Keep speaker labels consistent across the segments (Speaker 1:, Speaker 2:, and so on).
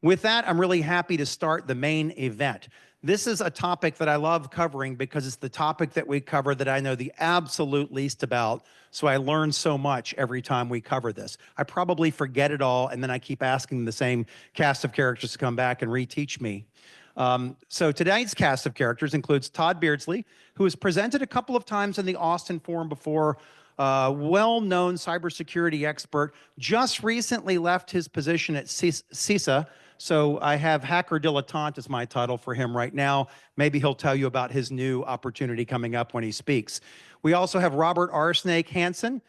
Speaker 1: With that, I'm really happy to start the main event. This is a topic that I love covering because it's the topic that we cover that I know the absolute least about, so I learn so much every time we cover this. I probably forget it all, and then I keep asking the same cast of characters to come back and reteach me. So today's cast of characters includes Tod Beardsley, who has presented a couple of times in the Austin Forum before, well-known cybersecurity expert, just recently left his position at CISA. So I have Hacker Dilettante as my title for him right now. Maybe he'll tell you about his new opportunity coming up when he speaks. We also have Robert Rsnake Hansen.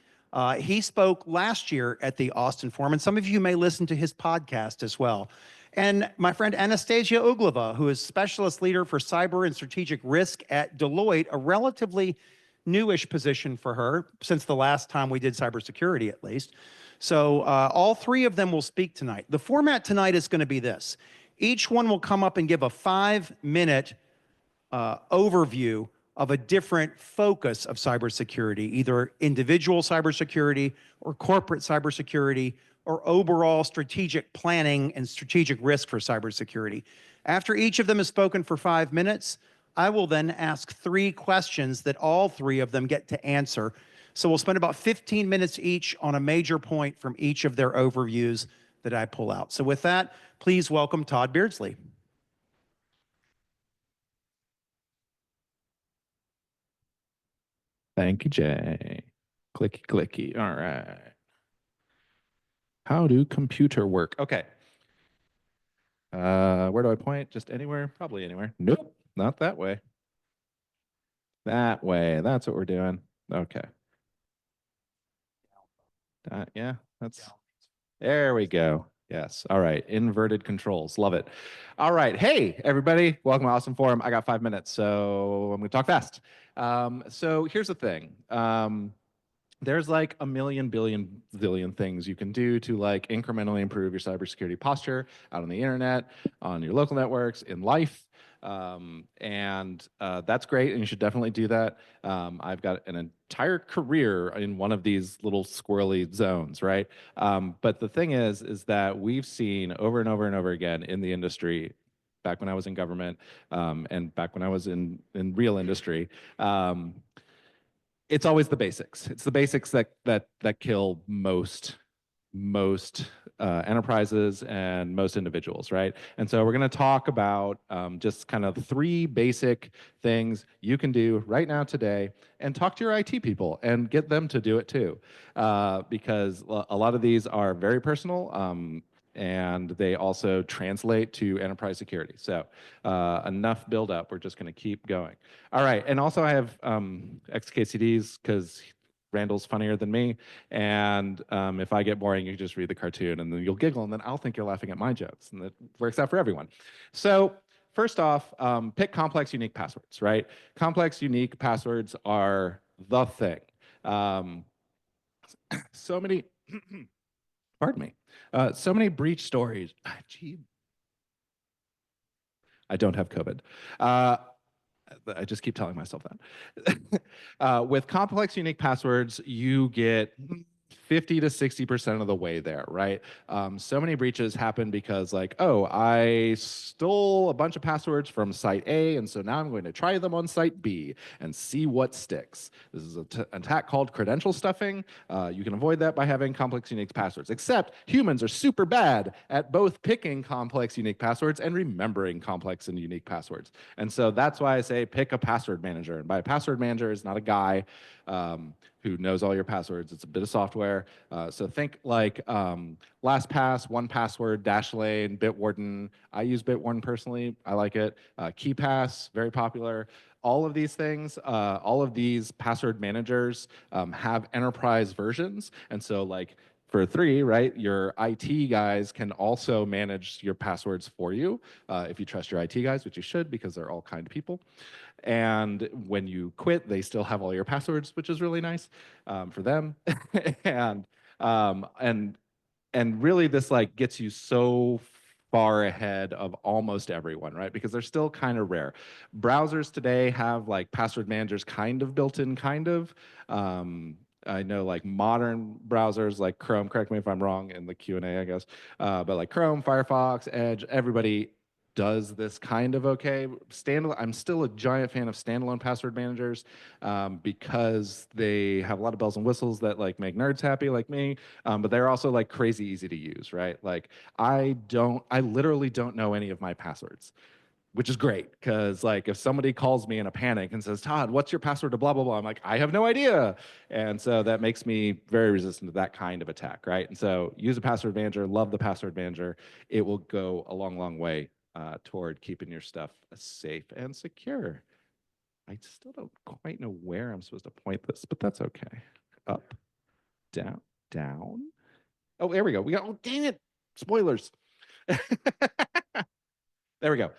Speaker 1: He spoke last year at the Austin Forum, and some of you may listen to his podcast as well. And my friend Anastasia Uglova, who is Specialist Leader for Cyber and Strategic Risk at Deloitte, a relatively newish position for her since the last time we did cybersecurity, at least. So all three of them will speak tonight. The format tonight is going to be this. Each one will come up and give a 5-minute overview of a different focus of cybersecurity, either individual cybersecurity or corporate cybersecurity or overall strategic planning and strategic risk for cybersecurity. After each of them has spoken for 5 minutes, I will then ask 3 questions that all 3 of them get to answer. So we'll spend about 15 minutes each on a major point from each of their overviews that I pull out. So with that, please welcome Tod Beardsley.
Speaker 2: Thank you, Jay. Clicky, clicky. All right. How do computer work? Okay. Where do I point? Just anywhere? Probably anywhere. Nope, not that way. That way. That's what we're doing. Okay. Yeah, that's... There we go. Yes. All right. Inverted controls. Love it. All right. Hey, everybody. Welcome to Awesome Forum. I got 5 minutes, so I'm going to talk fast. So here's the thing. There's like a million, billion, zillion things you can do to like incrementally improve your cybersecurity posture out on the internet, on your local networks, in life. That's great, and you should definitely do that. I've got an entire career in one of these little squirrely zones, right? But the thing is that we've seen over and over and over again in the industry, back when I was in government, and back when I was in real industry, it's always the basics. It's the basics that kill most enterprises and most individuals, right? And so we're going to talk about just kind of 3 basic things you can do right now today, and talk to your IT people and get them to do it too, because a lot of these are very personal, and they also translate to enterprise security. So enough build up. We're just going to keep going. All right. And also I have XKCDs because Randall's funnier than me. And if I get boring, you can just read the cartoon and then you'll giggle, and then I'll think you're laughing at my jokes. And that works out for everyone. So first off, pick complex, unique passwords, right? Complex, unique passwords are the thing. So many... Pardon me. So many breach stories. Gee. I don't have COVID. I just keep telling myself that. With complex, unique passwords, you get 50 to 60% of the way there, right? So many breaches happen because like, oh, I stole a bunch of passwords from site A, and so now I'm going to try them on site B and see what sticks. This is an attack called credential stuffing. You can avoid that by having complex, unique passwords, except humans are super bad at both picking complex, unique passwords and remembering complex and unique passwords. And so that's why I say pick a password manager. And by a password manager is not a guy who knows all your passwords. It's a bit of software. So think like LastPass, 1Password, Dashlane, Bitwarden. I use Bitwarden personally. I like it. KeePass, very popular. All of these things, all of these password managers have enterprise versions. And so like for 3, right, your IT guys can also manage your passwords for you if you trust your IT guys, which you should because they're all kind people. And when you quit, they still have all your passwords, which is really nice for them. and really, this like gets you so far ahead of almost everyone, right? Because they're still kind of rare. Browsers today have like password managers kind of built in, kind of. I know like modern browsers like Chrome, correct me if I'm wrong in the Q&A, I guess, but like Chrome, Firefox, Edge, everybody does this kind of okay. I'm still a giant fan of standalone password managers because they have a lot of bells and whistles that like make nerds happy like me, but they're also like crazy easy to use, right? Like I literally don't know any of my passwords, which is great because like if somebody calls me in a panic and says, Todd, what's your password to blah, blah, blah, I'm like, I have no idea. And so that makes me very resistant to that kind of attack, right? And so use a password manager, love the password manager. It will go a long, long way toward keeping your stuff safe and secure. I still don't quite know where I'm supposed to point this, but that's okay. Up, down, down. Oh, there we go. Oh, dang it. Spoilers. There we go.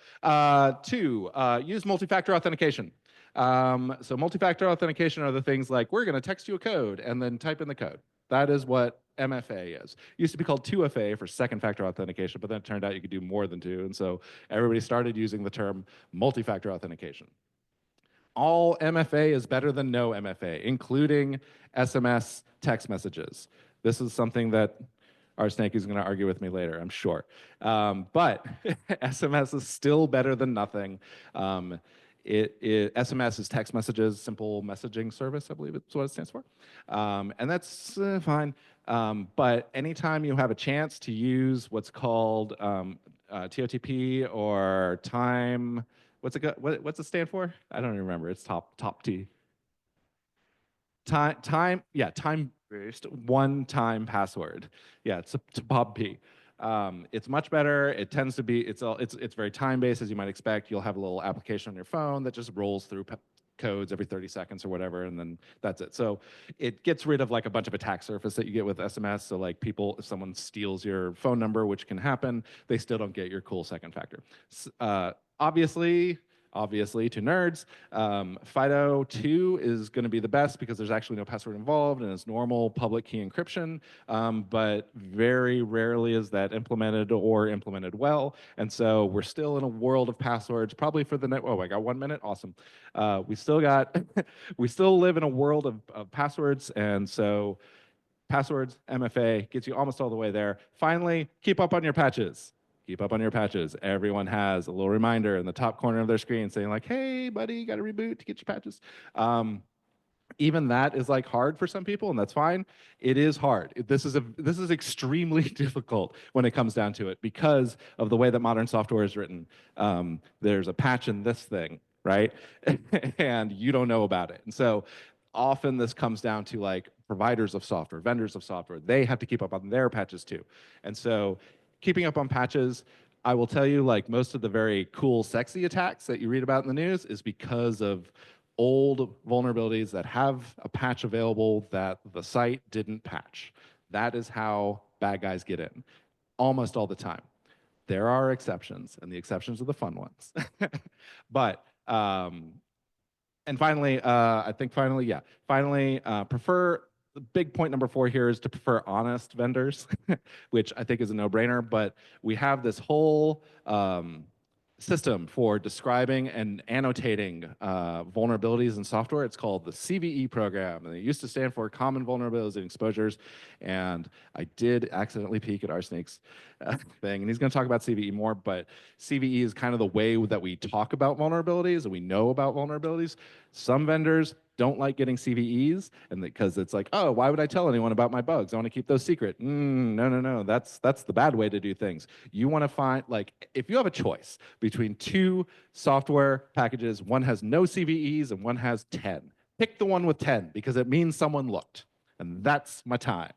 Speaker 2: 2, use multi-factor authentication. So multi-factor authentication are the things like, we're going to text you a code and then type in the code. That is what MFA is. It used to be called 2FA for second factor authentication, but then it turned out you could do more than 2. And so everybody started using the term multi-factor authentication. All MFA is better than no MFA, including SMS text messages. This is something that Rsnake is going to argue with me later, I'm sure. But SMS is still better than nothing. SMS is text messages, simple messaging service, I believe it's what it stands for. And that's fine. But anytime you have a chance to use what's called TOTP or time, what's it stand for? I don't even remember. It's top T. Time-based one-time password. Yeah, it's to Bob P. It's much better. It tends to be, it's very time-based, as you might expect. You'll have a little application on your phone that just rolls through codes every 30 seconds or whatever, and then that's it. So it gets rid of like a bunch of attack surface that you get with SMS. So like if someone steals your phone number, which can happen, they still don't get your cool second factor. Obviously, to nerds, FIDO2 is going to be the best because there's actually no password involved and it's normal public key encryption, but very rarely is that implemented or implemented well. And so we're still in a world of passwords, probably for the oh, I got 1 minute, awesome. We still live in a world of passwords, and so passwords, MFA, gets you almost all the way there. Finally, keep up on your patches. Keep up on your patches. Everyone has a little reminder in the top corner of their screen saying like, hey, buddy, you got to reboot to get your patches. Even that is like hard for some people, and that's fine. It is hard. This is extremely difficult when it comes down to it because of the way that modern software is written. There's a patch in this thing, right? And you don't know about it. And so often this comes down to like providers of software, vendors of software. They have to keep up on their patches too. And so keeping up on patches, I will tell you, like most of the very cool, sexy attacks that you read about in the news is because of old vulnerabilities that have a patch available that the site didn't patch. That is how bad guys get in, almost all the time. There are exceptions, and the exceptions are the fun ones. But and finally, prefer, the big point number 4 here is to prefer honest vendors, which I think is a no-brainer, but we have this whole system for describing and annotating vulnerabilities in software. It's called the CVE program, and it used to stand for Common Vulnerabilities and Exposures, and I did accidentally peek at Rsnake's thing, and he's going to talk about CVE more, but CVE is kind of the way that we talk about vulnerabilities and we know about vulnerabilities. Some vendors don't like getting CVEs, and because it's like, oh, why would I tell anyone about my bugs? I want to keep those secret. No. That's the bad way to do things. You want to find, like, if you have a choice between 2 software packages, one has no CVEs and one has 10. Pick the one with 10 because it means someone looked, and that's my time.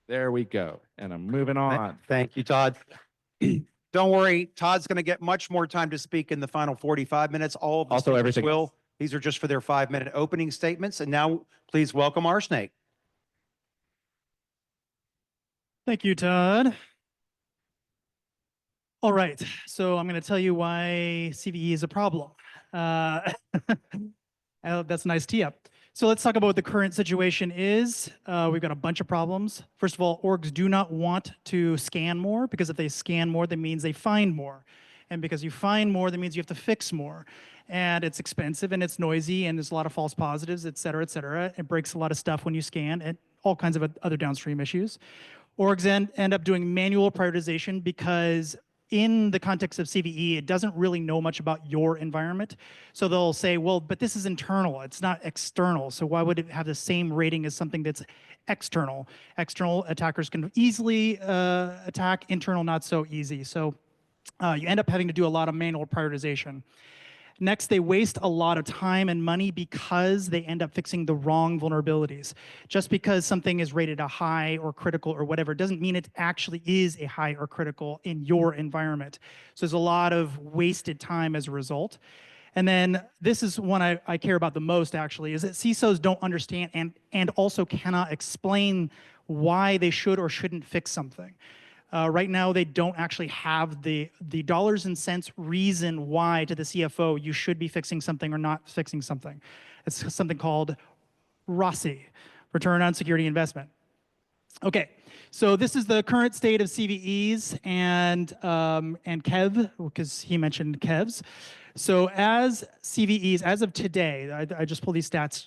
Speaker 2: There we go, and I'm moving on.
Speaker 1: Thank you, Todd. Don't worry, Todd's going to get much more time to speak in the final 45 minutes. All of the
Speaker 2: Also,
Speaker 1: speakers
Speaker 2: everything
Speaker 1: will. These are just for their 5-minute opening statements. And now, please welcome Rsnake.
Speaker 3: Thank you, Todd. All right, so I'm going to tell you why CVE is a problem. That's a nice tee up. So let's talk about what the current situation is. We've got a bunch of problems. First of all, orgs do not want to scan more, because if they scan more, that means they find more. And because you find more, that means you have to fix more. And it's expensive and it's noisy and there's a lot of false positives, et cetera, et cetera. It breaks a lot of stuff when you scan and all kinds of other downstream issues. Orgs end up doing manual prioritization because in the context of CVE, it doesn't really know much about your environment. So they'll say, well, but this is internal, it's not external. So why would it have the same rating as something that's external? External attackers can easily attack, internal not so easy. So you end up having to do a lot of manual prioritization. Next, they waste a lot of time and money because they end up fixing the wrong vulnerabilities. Just because something is rated a high or critical or whatever doesn't mean it actually is a high or critical in your environment. So there's a lot of wasted time as a result. And then this is one I care about the most, actually, is that CISOs don't understand and also cannot explain why they should or shouldn't fix something. Right now, they don't actually have the dollars and cents reason why to the CFO you should be fixing something or not fixing something. It's something called ROSI, Return on Security Investment. Okay, so this is the current state of CVEs and KEV, because he mentioned KEVs. So as CVEs, as of today, I just pulled these stats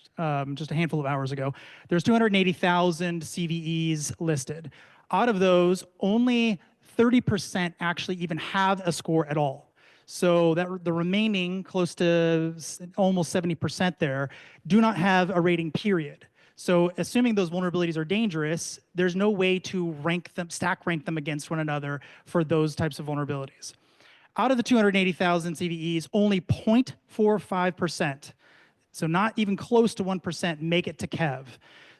Speaker 3: just a handful of hours ago, there's 280,000 CVEs listed. Out of those, only 30% actually even have a score at all. So that the remaining, close to almost 70% there, do not have a rating, period. So assuming those vulnerabilities are dangerous, there's no way to rank them, stack rank them against one another for those types of vulnerabilities. Out of the 280,000 CVEs, only 0.45%, so not even close to 1%, make it to KEV.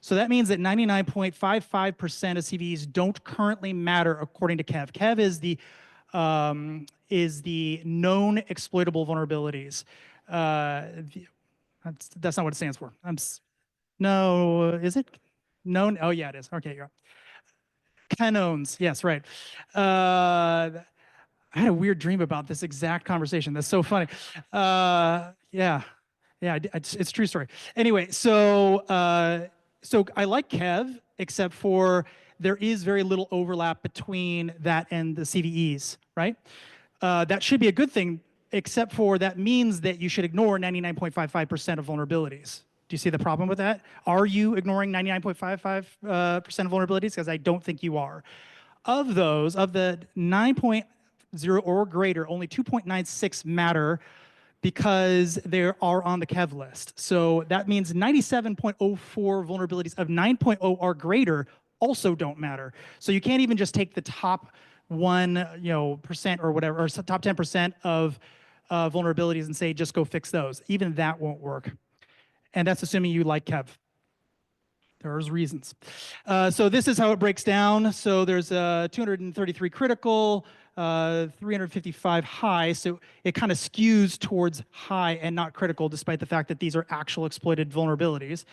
Speaker 3: So that means that 99.55% of CVEs don't currently matter according to KEV. KEV is the known exploitable vulnerabilities. That's not what it stands for. No, is it? Known? Oh yeah, it is. Okay, you're Canons. Yes, right. I had a weird dream about this exact conversation. That's so funny. Yeah, it's a true story. Anyway, so I like KEV, except for there is very little overlap between that and the CVEs, right? That should be a good thing, except for that means that you should ignore 99.55% of vulnerabilities. Do you see the problem with that? Are you ignoring 99.55% of vulnerabilities? Because I don't think you are. Of those, of the 9.0 or greater, only 2.96 matter because they are on the KEV list. So that means 97.04 vulnerabilities of 9.0 or greater also don't matter. So you can't even just take the top 1% or whatever, or top 10% of vulnerabilities and say, just go fix those. Even that won't work. And that's assuming you like KEV. There's reasons. So this is how it breaks down. So there's 233 critical, 355 high. So it kind of skews towards high and not critical, despite the fact that these are actual exploited vulnerabilities.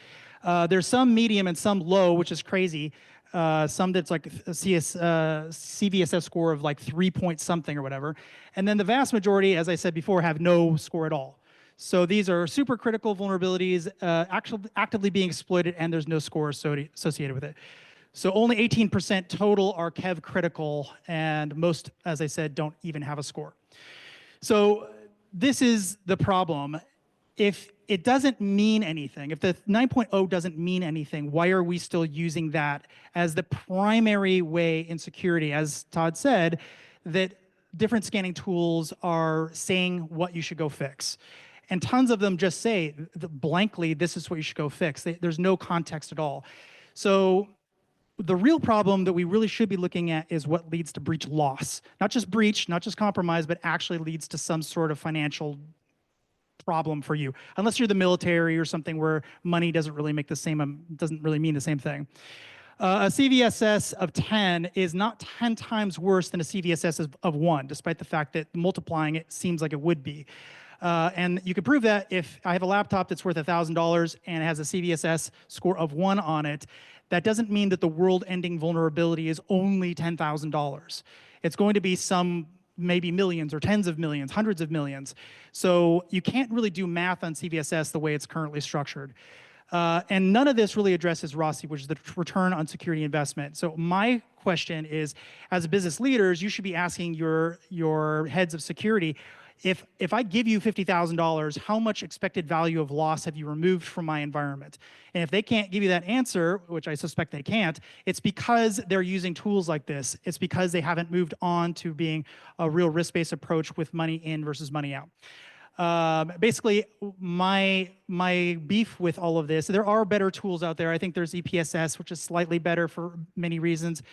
Speaker 3: There's some medium and some low, which is crazy. Some that's like a CVSS score of like 3 point something or whatever. And then the vast majority, as I said before, have no score at all. So these are super critical vulnerabilities actively being exploited, and there's no score associated with it. So only 18% total are KEV critical, and most, as I said, don't even have a score. So this is the problem. If it doesn't mean anything, if the 9.0 doesn't mean anything, why are we still using that as the primary way in security? As Tod said, that different scanning tools are saying what you should go fix. And tons of them just say blankly, this is what you should go fix. There's no context at all. So the real problem that we really should be looking at is what leads to breach loss. Not just breach, not just compromise, but actually leads to some sort of financial problem for you. Unless you're the military or something where money doesn't really make the same, doesn't really mean the same thing. A CVSS of 10 is not 10 times worse than a CVSS of 1, despite the fact that multiplying it seems like it would be. And you can prove that if I have a laptop that's worth $1,000 and it has a CVSS score of 1 on it, that doesn't mean that the world-ending vulnerability is only $10,000. It's going to be some maybe millions or tens of millions, hundreds of millions. So you can't really do math on CVSS the way it's currently structured. And none of this really addresses ROSI, which is the return on security investment. So my question is, as business leaders, you should be asking your heads of security, if I give you $50,000, how much expected value of loss have you removed from my environment? And if they can't give you that answer, which I suspect they can't, it's because they're using tools like this. It's because they haven't moved on to being a real risk-based approach with money in versus money out. Basically, my beef with all of this, there are better tools out there. I think there's EPSS, which is slightly better for many reasons.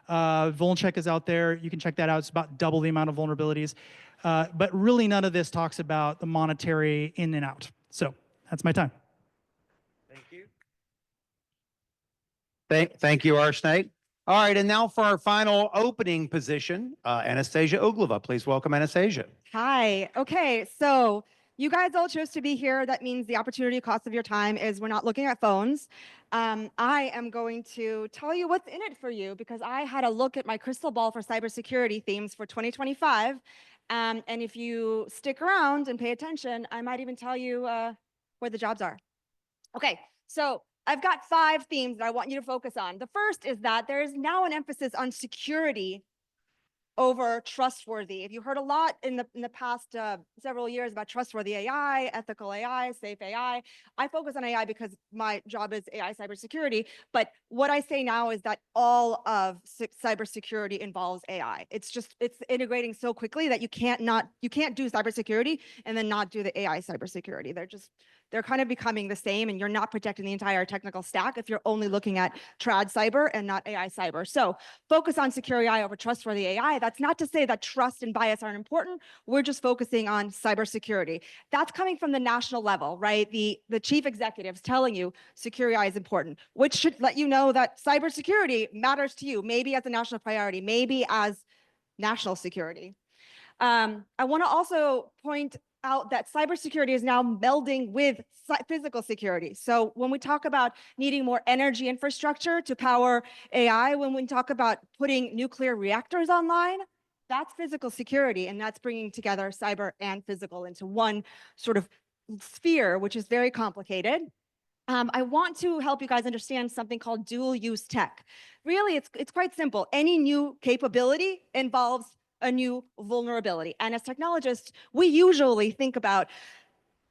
Speaker 3: Vulncheck is out there. You can check that out. It's about double the amount of vulnerabilities. But really none of this talks about the monetary in and out. So that's my time.
Speaker 1: Thank you. Thank you, Rsnake. All right, and now for our final opening position, Anastasia Uglova. Please welcome Anastasia.
Speaker 4: Hi. Okay, so you guys all chose to be here. That means the opportunity cost of your time is we're not looking at phones. I am going to tell you what's in it for you because I had a look at my crystal ball for cybersecurity themes for 2025. And if you stick around and pay attention, I might even tell you where the jobs are. Okay, so I've got 5 themes that I want you to focus on. The first is that there is now an emphasis on security over trustworthy. If you heard a lot in the past several years about trustworthy AI, ethical AI, safe AI, I focus on AI because my job is AI cybersecurity. But what I say now is that all of cybersecurity involves AI. It's integrating so quickly that you can't do cybersecurity and then not do the AI cybersecurity. They're kind of becoming the same, and you're not protecting the entire technical stack if you're only looking at trad cyber and not AI cyber. So focus on secure AI over trustworthy AI. That's not to say that trust and bias aren't important. We're just focusing on cybersecurity. That's coming from the national level, right? The chief executives telling you secure AI is important, which should let you know that cybersecurity matters to you, maybe as a national priority, maybe as national security. I want to also point out that cybersecurity is now melding with physical security. So when we talk about needing more energy infrastructure to power AI, when we talk about putting nuclear reactors online, that's physical security, and that's bringing together cyber and physical into one sort of sphere, which is very complicated. I want to help you guys understand something called dual use tech. Really, it's quite simple. Any new capability involves a new vulnerability. And as technologists, we usually think about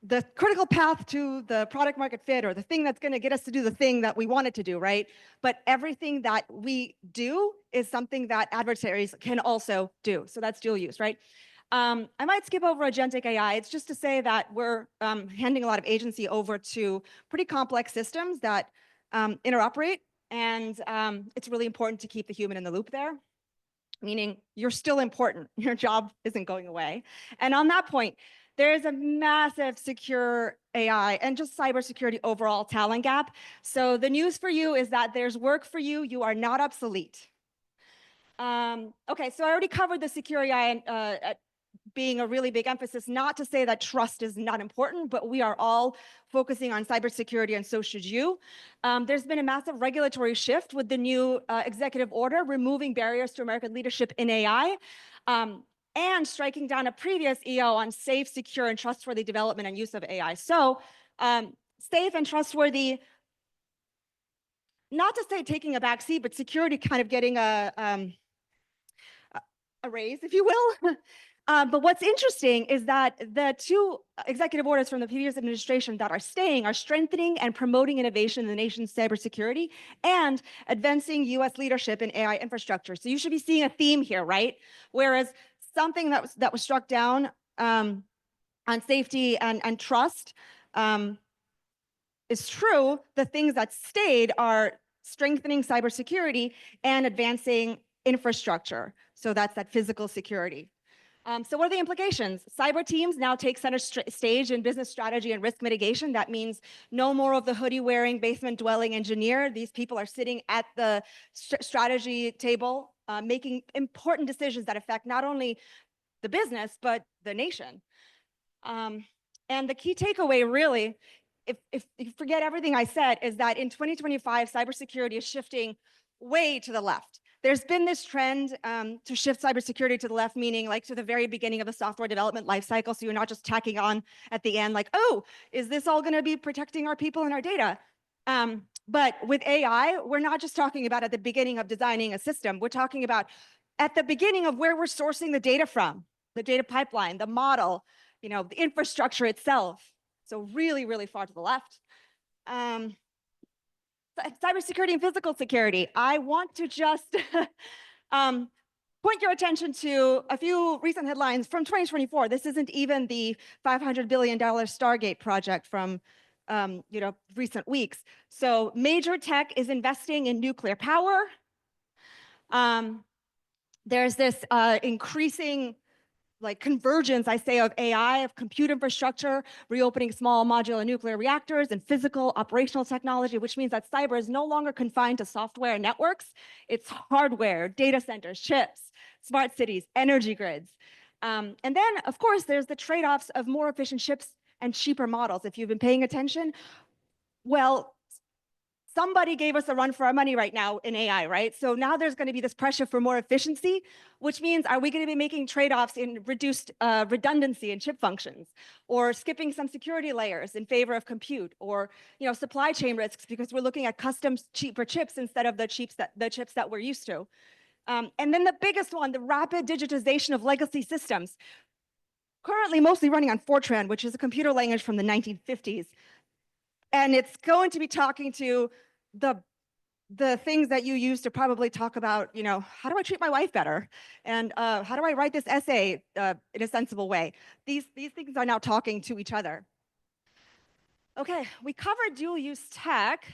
Speaker 4: the critical path to the product market fit or the thing that's going to get us to do the thing that we want it to do, right? But everything that we do is something that adversaries can also do. So that's dual use, right? I might skip over agentic AI. It's just to say that we're handing a lot of agency over to pretty complex systems that interoperate. And it's really important to keep the human in the loop there. Meaning you're still important. Your job isn't going away. And on that point, there is a massive secure AI and just cybersecurity overall talent gap. So the news for you is that there's work for you. You are not obsolete. Okay, so I already covered the secure AI being a really big emphasis, not to say that trust is not important, but we are all focusing on cybersecurity, and so should you. There's been a massive regulatory shift with the new executive order, removing barriers to American leadership in AI, and striking down a previous EO on safe, secure, and trustworthy development and use of AI. So safe and trustworthy, not to say taking a back seat, but security kind of getting a raise, if you will. But what's interesting is that the 2 executive orders from the previous administration that are staying are strengthening and promoting innovation in the nation's cybersecurity and advancing U.S. leadership in AI infrastructure. So you should be seeing a theme here, right? Whereas something that was struck down on safety and trust is true, the things that stayed are strengthening cybersecurity and advancing infrastructure. So that's that physical security. So what are the implications? Cyber teams now take center stage in business strategy and risk mitigation. That means no more of the hoodie-wearing, basement-dwelling engineer. These people are sitting at the strategy table, making important decisions that affect not only the business, but the nation. And the key takeaway, really, if you forget everything I said, is that in 2025, cybersecurity is shifting way to the left. There's been this trend to shift cybersecurity to the left, meaning like to the very beginning of the software development lifecycle. So you're not just tacking on at the end like, oh, is this all going to be protecting our people and our data? But with AI, we're not just talking about at the beginning of designing a system. We're talking about at the beginning of where we're sourcing the data from, the data pipeline, the model, the infrastructure itself. So really, really far to the left. Cybersecurity and physical security. I want to just point your attention to a few recent headlines from 2024. This isn't even the $500 billion Stargate project from recent weeks. So major tech is investing in nuclear power. There's this increasing convergence, I say, of AI, of compute infrastructure, reopening small modular nuclear reactors, and physical operational technology, which means that cyber is no longer confined to software and networks. It's hardware, data centers, chips, smart cities, energy grids. And then, of course, there's the trade-offs of more efficient chips and cheaper models. If you've been paying attention, well, somebody gave us a run for our money right now in AI, right? So now there's going to be this pressure for more efficiency, which means, are we going to be making trade-offs in reduced redundancy in chip functions, or skipping some security layers in favor of compute, or supply chain risks because we're looking at custom cheaper chips instead of the chips that we're used to? And then the biggest one, the rapid digitization of legacy systems, currently mostly running on Fortran, which is a computer language from the 1950s. And it's going to be talking to the things that you use to probably talk about, how do I treat my wife better? And how do I write this essay in a sensible way? These things are now talking to each other. Okay, we covered dual use tech.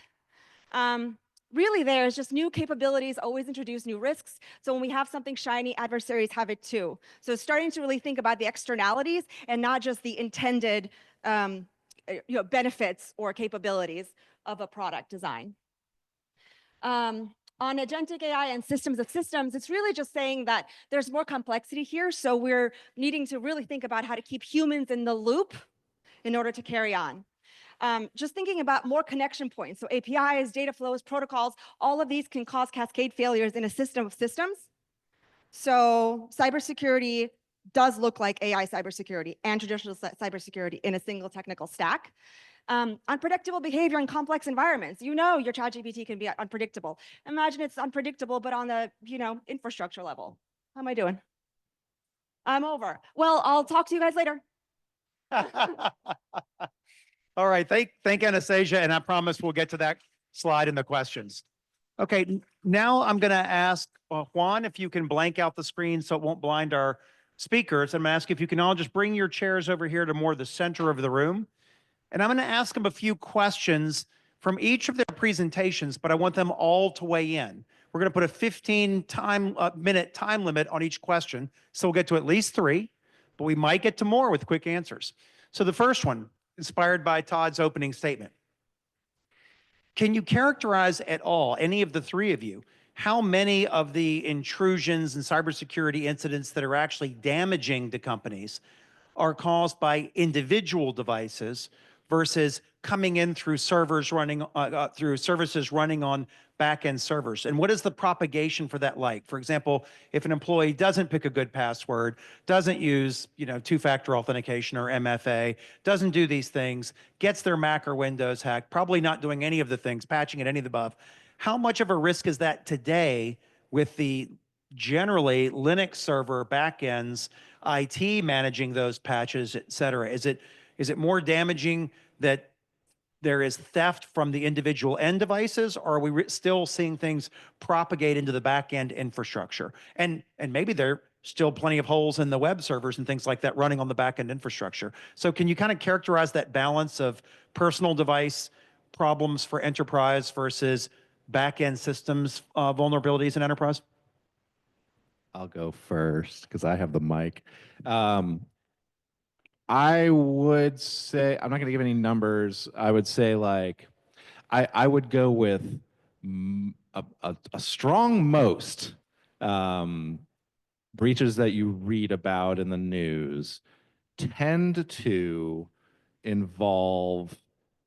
Speaker 4: Really, there's just new capabilities always introduce new risks. So when we have something shiny, adversaries have it too. So starting to really think about the externalities and not just the intended benefits or capabilities of a product design. On agentic AI and systems of systems, it's really just saying that there's more complexity here. So we're needing to really think about how to keep humans in the loop in order to carry on. Just thinking about more connection points. So APIs, data flows, protocols, all of these can cause cascade failures in a system of systems. So cybersecurity does look like AI cybersecurity and traditional cybersecurity in a single technical stack. Unpredictable behavior in complex environments. Your ChatGPT can be unpredictable. Imagine it's unpredictable, but on the infrastructure level. How am I doing? I'm over. Well, I'll talk to you guys later.
Speaker 1: All right, thank Anastasia, and I promise we'll get to that slide in the questions. Okay, now I'm going to ask Juan if you can blank out the screen so it won't blind our speakers. I'm going to ask if you can all just bring your chairs over here to more the center of the room. And I'm going to ask them a few questions from each of their presentations, but I want them all to weigh in. We're going to put a 15-minute time limit on each question, so we'll get to at least 3, but we might get to more with quick answers. So the first one, inspired by Todd's opening statement. Can you characterize at all, any of the 3 of you, how many of the intrusions and cybersecurity incidents that are actually damaging to companies are caused by individual devices versus coming in through servers running through services running on back-end servers? And what is the propagation for that like? For example, if an employee doesn't pick a good password, doesn't use two-factor authentication or MFA, doesn't do these things, gets their Mac or Windows hacked, probably not doing any of the things, patching it, any of the above, how much of a risk is that today with the generally Linux server backends, IT managing those patches, et cetera? Is it more damaging that there is theft from the individual end devices, or are we still seeing things propagate into the back-end infrastructure? And maybe there are still plenty of holes in the web servers and things like that running on the back-end infrastructure. So can you kind of characterize that balance of personal device problems for enterprise versus back-end systems vulnerabilities in enterprise?
Speaker 2: I'll go first because I have the mic. I would say, I'm not going to give any numbers. I would say I would go with a strong most breaches that you read about in the news tend to involve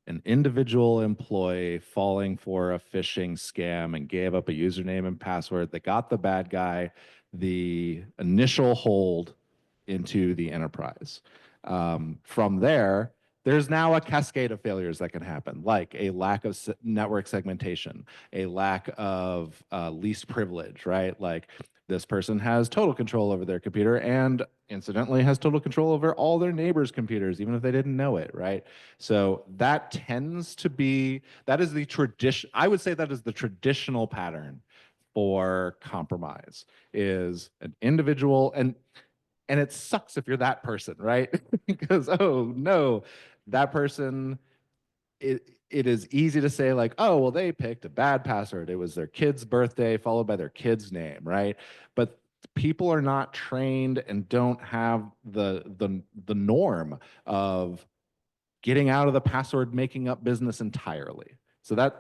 Speaker 2: an individual employee falling for a phishing scam and gave up a username and password that got the bad guy the initial hold into the enterprise. From there, there's now a cascade of failures that can happen, like a lack of network segmentation, a lack of least privilege, right? Like this person has total control over their computer and incidentally has total control over all their neighbors' computers, even if they didn't know it, right? So that tends to be, that is the tradition, I would say that is the traditional pattern for compromise, is an individual, and it sucks if you're that person, right? Because, oh no, that person, it is easy to say like, oh, well, they picked a bad password. It was their kid's birthday followed by their kid's name, right? But people are not trained and don't have the norm of getting out of the password making up business entirely. So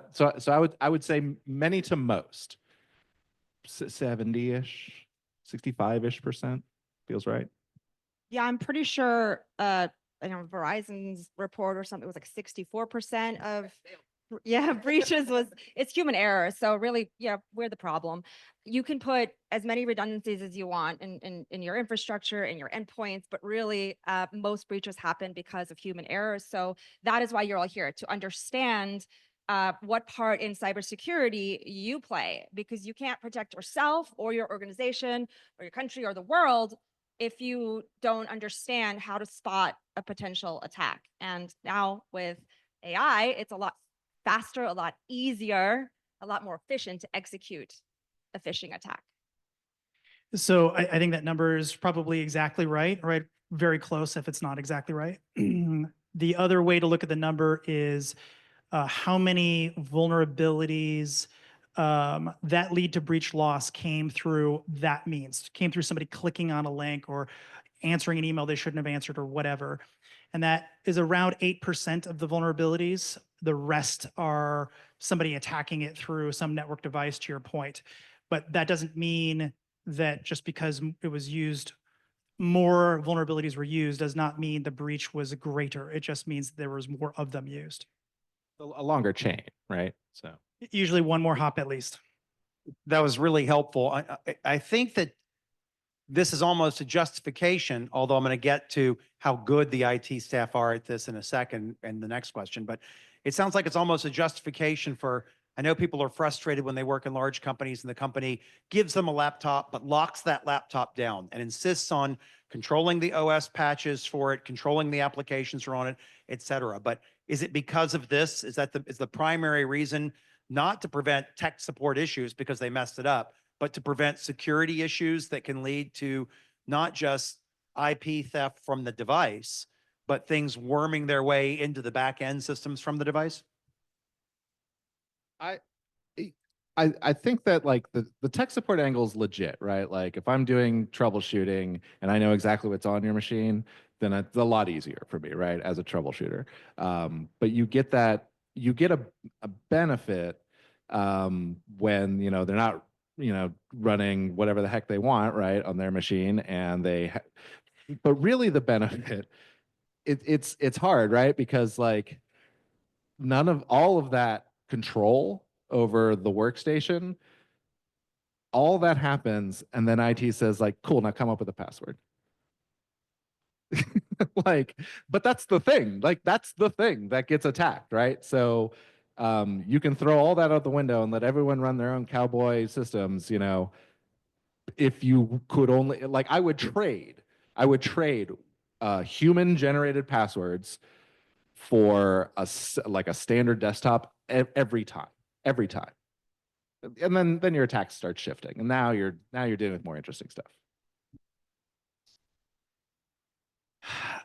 Speaker 2: I would say many to most, 70-ish, 65-ish% feels right.
Speaker 4: Yeah, I'm pretty sure, Verizon's report or something was like 64% of, yeah, breaches it's human error. So really, yeah, we're the problem. You can put as many redundancies as you want in your infrastructure and your endpoints, but really, most breaches happen because of human errors. So that is why you're all here, to understand what part in cybersecurity you play, because you can't protect yourself or your organization or your country or the world if you don't understand how to spot a potential attack. And now with AI, it's a lot faster, a lot easier, a lot more efficient to execute a phishing attack.
Speaker 3: So I think that number is probably exactly right, right? Very close if it's not exactly right. The other way to look at the number is how many vulnerabilities that lead to breach loss came through that means, came through somebody clicking on a link or answering an email they shouldn't have answered or whatever. And that is around 8% of the vulnerabilities. The rest are somebody attacking it through some network device, to your point. But that doesn't mean that just because it was used, more vulnerabilities were used, does not mean the breach was greater. It just means there was more of them used.
Speaker 2: A longer chain, right? So
Speaker 3: Usually one more hop at least.
Speaker 1: That was really helpful. I think that this is almost a justification, although I'm going to get to how good the IT staff are at this in a second and the next question, but it sounds like it's almost a justification for, I know people are frustrated when they work in large companies and the company gives them a laptop, but locks that laptop down and insists on controlling the OS patches for it, controlling the applications are on it, et cetera. But is it because of this? Is the primary reason, not to prevent tech support issues because they messed it up, but to prevent security issues that can lead to not just IP theft from the device, but things worming their way into the back end systems from the device?
Speaker 2: I think that like the tech support angle is legit, right? Like if I'm doing troubleshooting and I know exactly what's on your machine, then it's a lot easier for me, right? As a troubleshooter. But you get a benefit when, they're not, running whatever the heck they want, right, on their machine, and but really the benefit, it's hard, right? Because like all of that control over the workstation, all that happens, and then IT says like, cool, now come up with a password. Like, but that's the thing, that gets attacked, right? So you can throw all that out the window and let everyone run their own cowboy systems, if you could only, like, I would trade human generated passwords for a standard desktop every time. And then your attacks start shifting, and now you're dealing with more interesting stuff.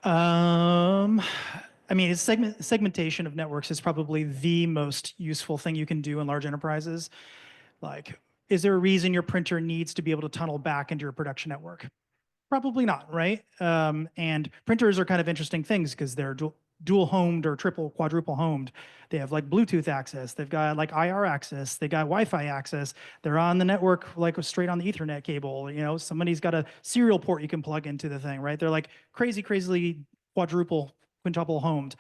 Speaker 3: I mean, segmentation of networks is probably the most useful thing you can do in large enterprises. Like, is there a reason your printer needs to be able to tunnel back into your production network? Probably not, right? And printers are kind of interesting things because they're dual homed or triple, quadruple homed. They have like Bluetooth access. They've got like IR access. They got Wi-Fi access. They're on the network, like straight on the Ethernet cable. Somebody's got a serial port you can plug into the thing, right? They're like crazily quadruple, quintuple homed.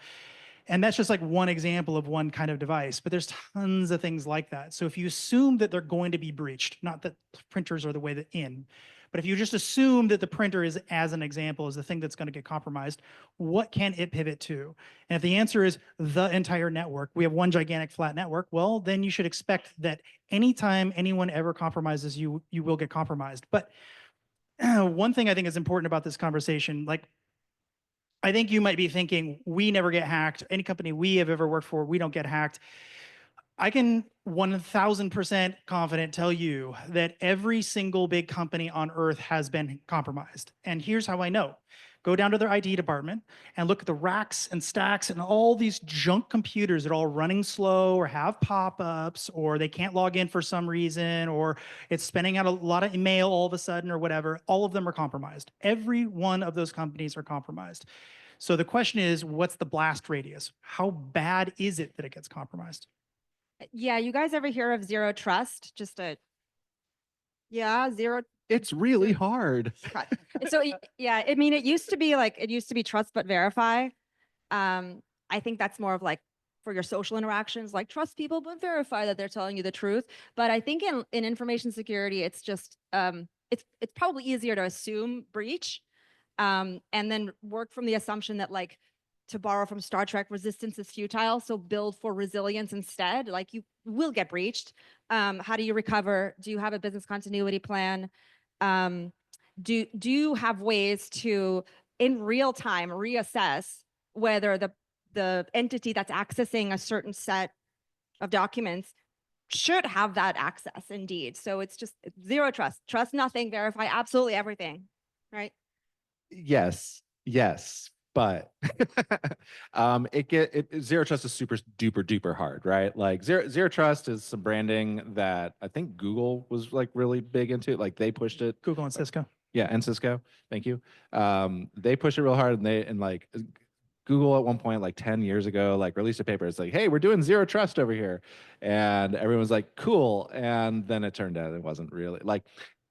Speaker 3: And that's just like one example of one kind of device, but there's tons of things like that. So if you assume that they're going to be breached, not that printers are the way that in, But if you just assume that the printer is, as an example, is the thing that's going to get compromised, what can it pivot to? And if the answer is the entire network, we have one gigantic flat network, well, then you should expect that anytime anyone ever compromises you, you will get compromised. But one thing I think is important about this conversation, like, I think you might be thinking, we never get hacked. Any company we have ever worked for, we don't get hacked. I can 1000% confident tell you that every single big company on earth has been compromised. And here's how I know. Go down to their IT department and look at the racks and stacks and all these junk computers that are all running slow or have pop-ups, or they can't log in for some reason, or it's spinning out a lot of email all of a sudden or whatever. All of them are compromised. Every one of those companies are compromised. So the question is, what's the blast radius? How bad is it that it gets compromised?
Speaker 4: Yeah, you guys ever hear of zero trust? Zero.
Speaker 2: It's really hard.
Speaker 4: So yeah, I mean, it used to be trust but verify. I think that's more of like for your social interactions, like trust people but verify that they're telling you the truth. But I think in information security, it's just it's probably easier to assume breach, and then work from the assumption that, like, to borrow from Star Trek, resistance is futile. So build for resilience instead. Like, you will get breached. How do you recover? Do you have a business continuity plan? Do you have ways to, in real time, reassess whether the entity that's accessing a certain set of documents should have that access indeed? So it's just zero trust. Trust nothing, verify absolutely everything, right?
Speaker 2: Yes, but zero trust is super duper duper hard, right? Like zero trust is some branding that I think Google was like really big into. Like they pushed it.
Speaker 3: Google and Cisco.
Speaker 2: Yeah, and Cisco. Thank you. They pushed it real hard, and like Google at one point, like 10 years ago, like released a paper. It's like, hey, we're doing zero trust over here, and everyone's like, cool. And then it turned out it wasn't really like.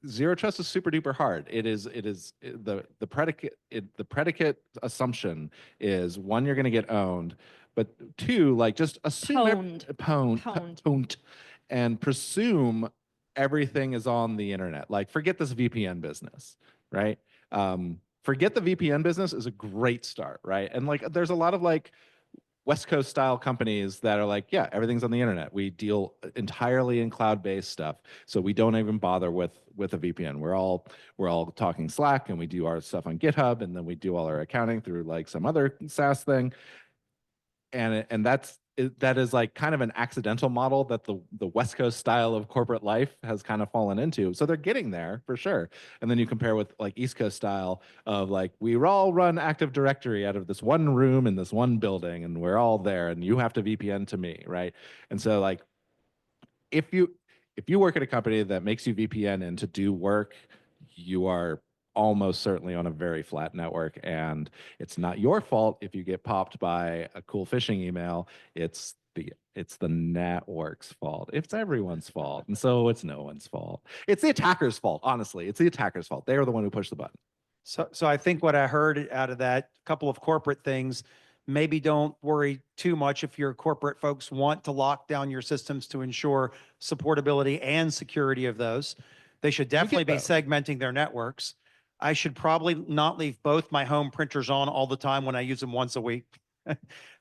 Speaker 2: Zero trust is super duper hard. The predicate assumption is, one, you're going to get owned, but two, like, just assume pwned and presume everything is on the internet. Like, forget this VPN business, right? Forget the VPN business is a great start, right? And like, there's a lot of like West Coast style companies that are like, yeah, everything's on the internet. We deal entirely in cloud-based stuff, so we don't even bother with a VPN. We're all talking Slack, and we do our stuff on GitHub, and then we do all our accounting through like some other SaaS thing. And that is like kind of an accidental model that the West Coast style of corporate life has kind of fallen into. So they're getting there for sure. And then you compare with like East Coast style of like, we all run Active Directory out of this one room in this one building, and we're all there, and you have to VPN to me, right? And so like, if you work at a company that makes you VPN in to do work, you are almost certainly on a very flat network, and it's not your fault if you get popped by a cool phishing email. It's the network's fault. It's everyone's fault, and so it's no one's fault. It's the attacker's fault. Honestly, it's the attacker's fault. They are the one who pushed the button.
Speaker 1: So I think what I heard out of that, couple of corporate things, maybe don't worry too much if your corporate folks want to lock down your systems to ensure supportability and security of those. They should definitely be segmenting their networks. I should probably not leave both my home printers on all the time when I use them once a week.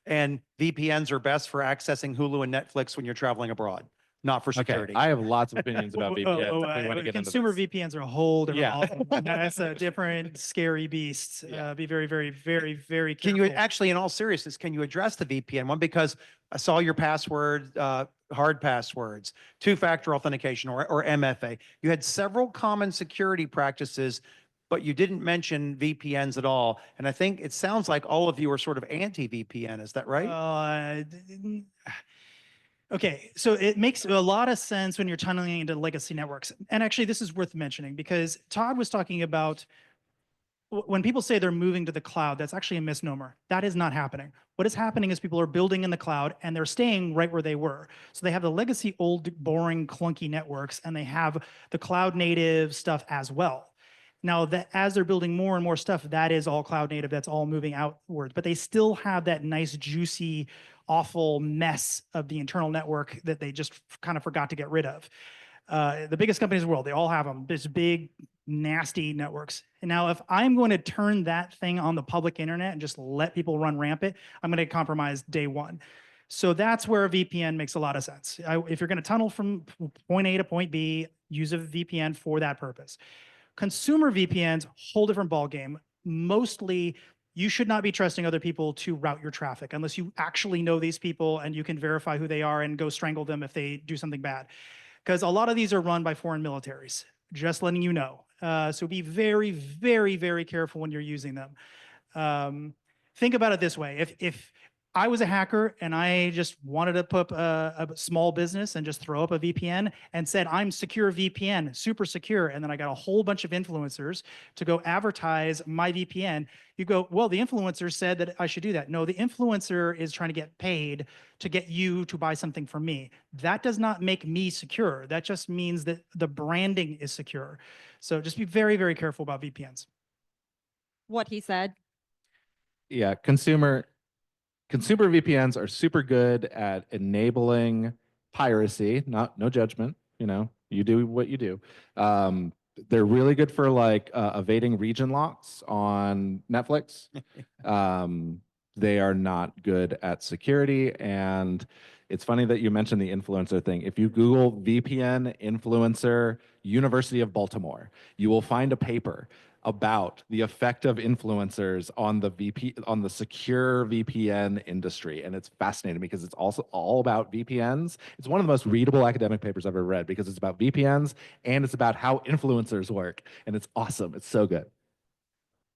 Speaker 1: And VPNs are best for accessing Hulu and Netflix when you're traveling abroad, not for security.
Speaker 2: Okay, I have lots of opinions about VPNs.
Speaker 3: Consumer VPNs are a whole different ballgame. That's a different, scary beast. Be very, very, very, very careful.
Speaker 1: Can you actually, in all seriousness, can you address the VPN one? Because I saw your password, hard passwords, two-factor authentication, or MFA. You had several common security practices, but you didn't mention VPNs at all. And I think it sounds like all of you are sort of anti-VPN. Is that right?
Speaker 3: Okay, so it makes a lot of sense when you're tunneling into legacy networks. And actually, this is worth mentioning because Tod was talking about when people say they're moving to the cloud, that's actually a misnomer. That is not happening. What is happening is people are building in the cloud and they're staying right where they were. So they have the legacy, old, boring, clunky networks, and they have the cloud native stuff as well. Now, that as they're building more and more stuff, that is all cloud native, that's all moving outwards, but they still have that nice, juicy, awful mess of the internal network that they just kind of forgot to get rid of. The biggest companies in the world, they all have them. There's big, nasty networks. And now if I'm going to turn that thing on the public internet and just let people run rampant, I'm going to compromise day one. So that's where a VPN makes a lot of sense. If you're going to tunnel from point A to point B, use a VPN for that purpose. Consumer VPNs, whole different ballgame. Mostly, you should not be trusting other people to route your traffic unless you actually know these people and you can verify who they are and go strangle them if they do something bad. Because a lot of these are run by foreign militaries, just letting you know. So be very, very, very careful when you're using them. Think about it this way. If I was a hacker and I just wanted to put a small business and just throw up a VPN and said, I'm secure VPN, super secure, and then I got a whole bunch of influencers to go advertise my VPN, you go, well, the influencer said that I should do that. No, the influencer is trying to get paid to get you to buy something from me. That does not make me secure. That just means that the branding is secure. So just be very, very careful about VPNs.
Speaker 4: What he said.
Speaker 2: Yeah, consumer VPNs are super good at enabling piracy. No judgment. You do what you do. They're really good for like evading region locks on Netflix. They are not good at security. And it's funny that you mentioned the influencer thing. If you Google VPN influencer University of Baltimore, you will find a paper about the effect of influencers on the secure VPN industry. And it's fascinating because it's also all about VPNs. It's one of the most readable academic papers I've ever read because it's about VPNs and it's about how influencers work. And it's awesome. It's so good.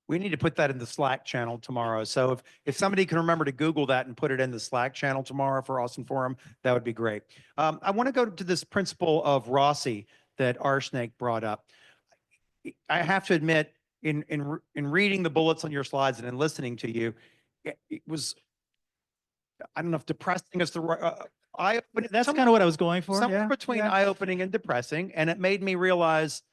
Speaker 1: We need to put that in the Slack channel tomorrow. So if somebody can remember to Google that and put it in the Slack channel tomorrow for Austin Forum, that would be great. I want to go to this principle of Rossi that Rsnake brought up. I have to admit, in reading the bullets on your slides and in listening to you, it was, I don't know if depressing is the right, eye-opening.
Speaker 3: That's kind of what I was going for.
Speaker 1: Somewhere
Speaker 3: Yeah,
Speaker 1: between
Speaker 3: yeah.
Speaker 1: eye-opening and depressing. And it made me realize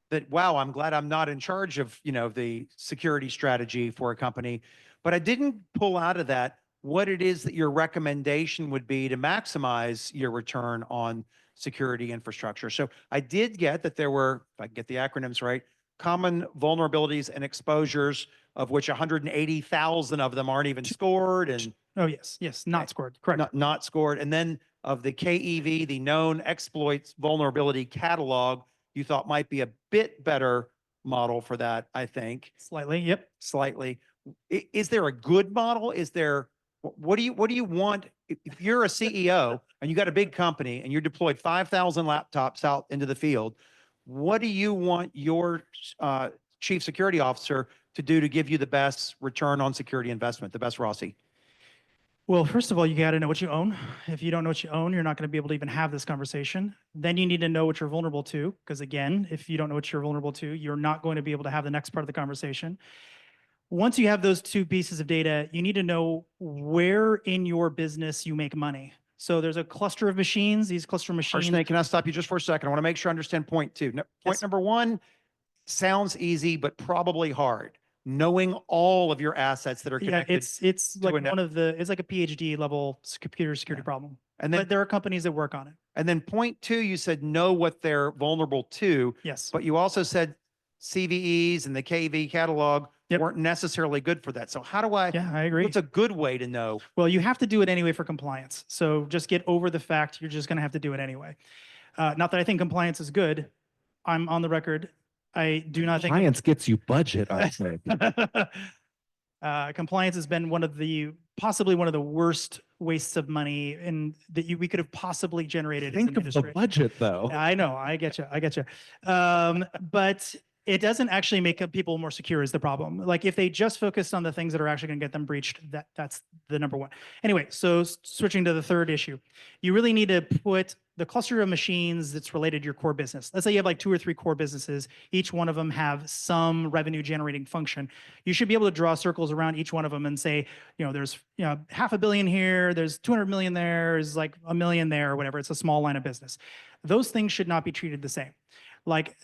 Speaker 1: that, wow, I'm glad I'm not in charge of, the security strategy for a company. But I didn't pull out of that what it is that your recommendation would be to maximize your return on security infrastructure. So I did get that there were, if I can get the acronyms right, common vulnerabilities and exposures, of which 180,000 of them aren't even scored. And
Speaker 3: Oh, yes, not scored. Correct.
Speaker 1: not scored. And then of the KEV, the known exploits vulnerability catalog, you thought might be a bit better model for that, I think.
Speaker 3: Slightly, yep.
Speaker 1: Slightly. Is there a good model? Is there, what do you want? If you're a CEO and you got a big company and you deployed 5,000 laptops out into the field, what do you want your chief security officer to do to give you the best return on security investment, the best Rossi?
Speaker 3: Well, first of all, you got to know what you own. If you don't know what you own, you're not going to be able to even have this conversation. Then you need to know what you're vulnerable to, because again, if you don't know what you're vulnerable to, you're not going to be able to have the next part of the conversation. Once you have those two pieces of data, you need to know where in your business you make money. So there's a cluster of machines. These cluster machines.
Speaker 1: Rsnake, can I stop you just for a second? I want to make sure I understand point two. Point
Speaker 3: Yes.
Speaker 1: number one sounds easy, but probably hard. Knowing all of your assets that are
Speaker 3: Yeah,
Speaker 1: connected.
Speaker 3: it's like
Speaker 1: a
Speaker 3: it's like a PhD level computer security problem.
Speaker 1: And then,
Speaker 3: But there are companies that work on it.
Speaker 1: and then point two, you said know what they're vulnerable to,
Speaker 3: Yes.
Speaker 1: but you also said CVEs and the KV catalog
Speaker 3: Yep.
Speaker 1: weren't necessarily good for that. So how do I,
Speaker 3: Yeah, I agree.
Speaker 1: what's a good way to know?
Speaker 3: Well, you have to do it anyway for compliance. So just get over the fact you're just going to have to do it anyway. Not that I think compliance is good. I'm on the record. I do not think
Speaker 2: Compliance gets you budget, I think.
Speaker 3: compliance has been possibly one of the worst wastes of money that we could have possibly generated as
Speaker 2: Think
Speaker 3: an
Speaker 2: of the
Speaker 3: industry.
Speaker 2: budget, though.
Speaker 3: I know, I get you. But it doesn't actually make people more secure is the problem. Like if they just focused on the things that are actually going to get them breached, that's the number one. Anyway, so switching to the third issue, you really need to put the cluster of machines that's related to your core business. Let's say you have like 2 or 3 core businesses. Each one of them have some revenue generating function. You should be able to draw circles around each one of them and say, there's $500 million here, there's 200 million there, there's like $1 million there or whatever. It's a small line of business. Those things should not be treated the same. Like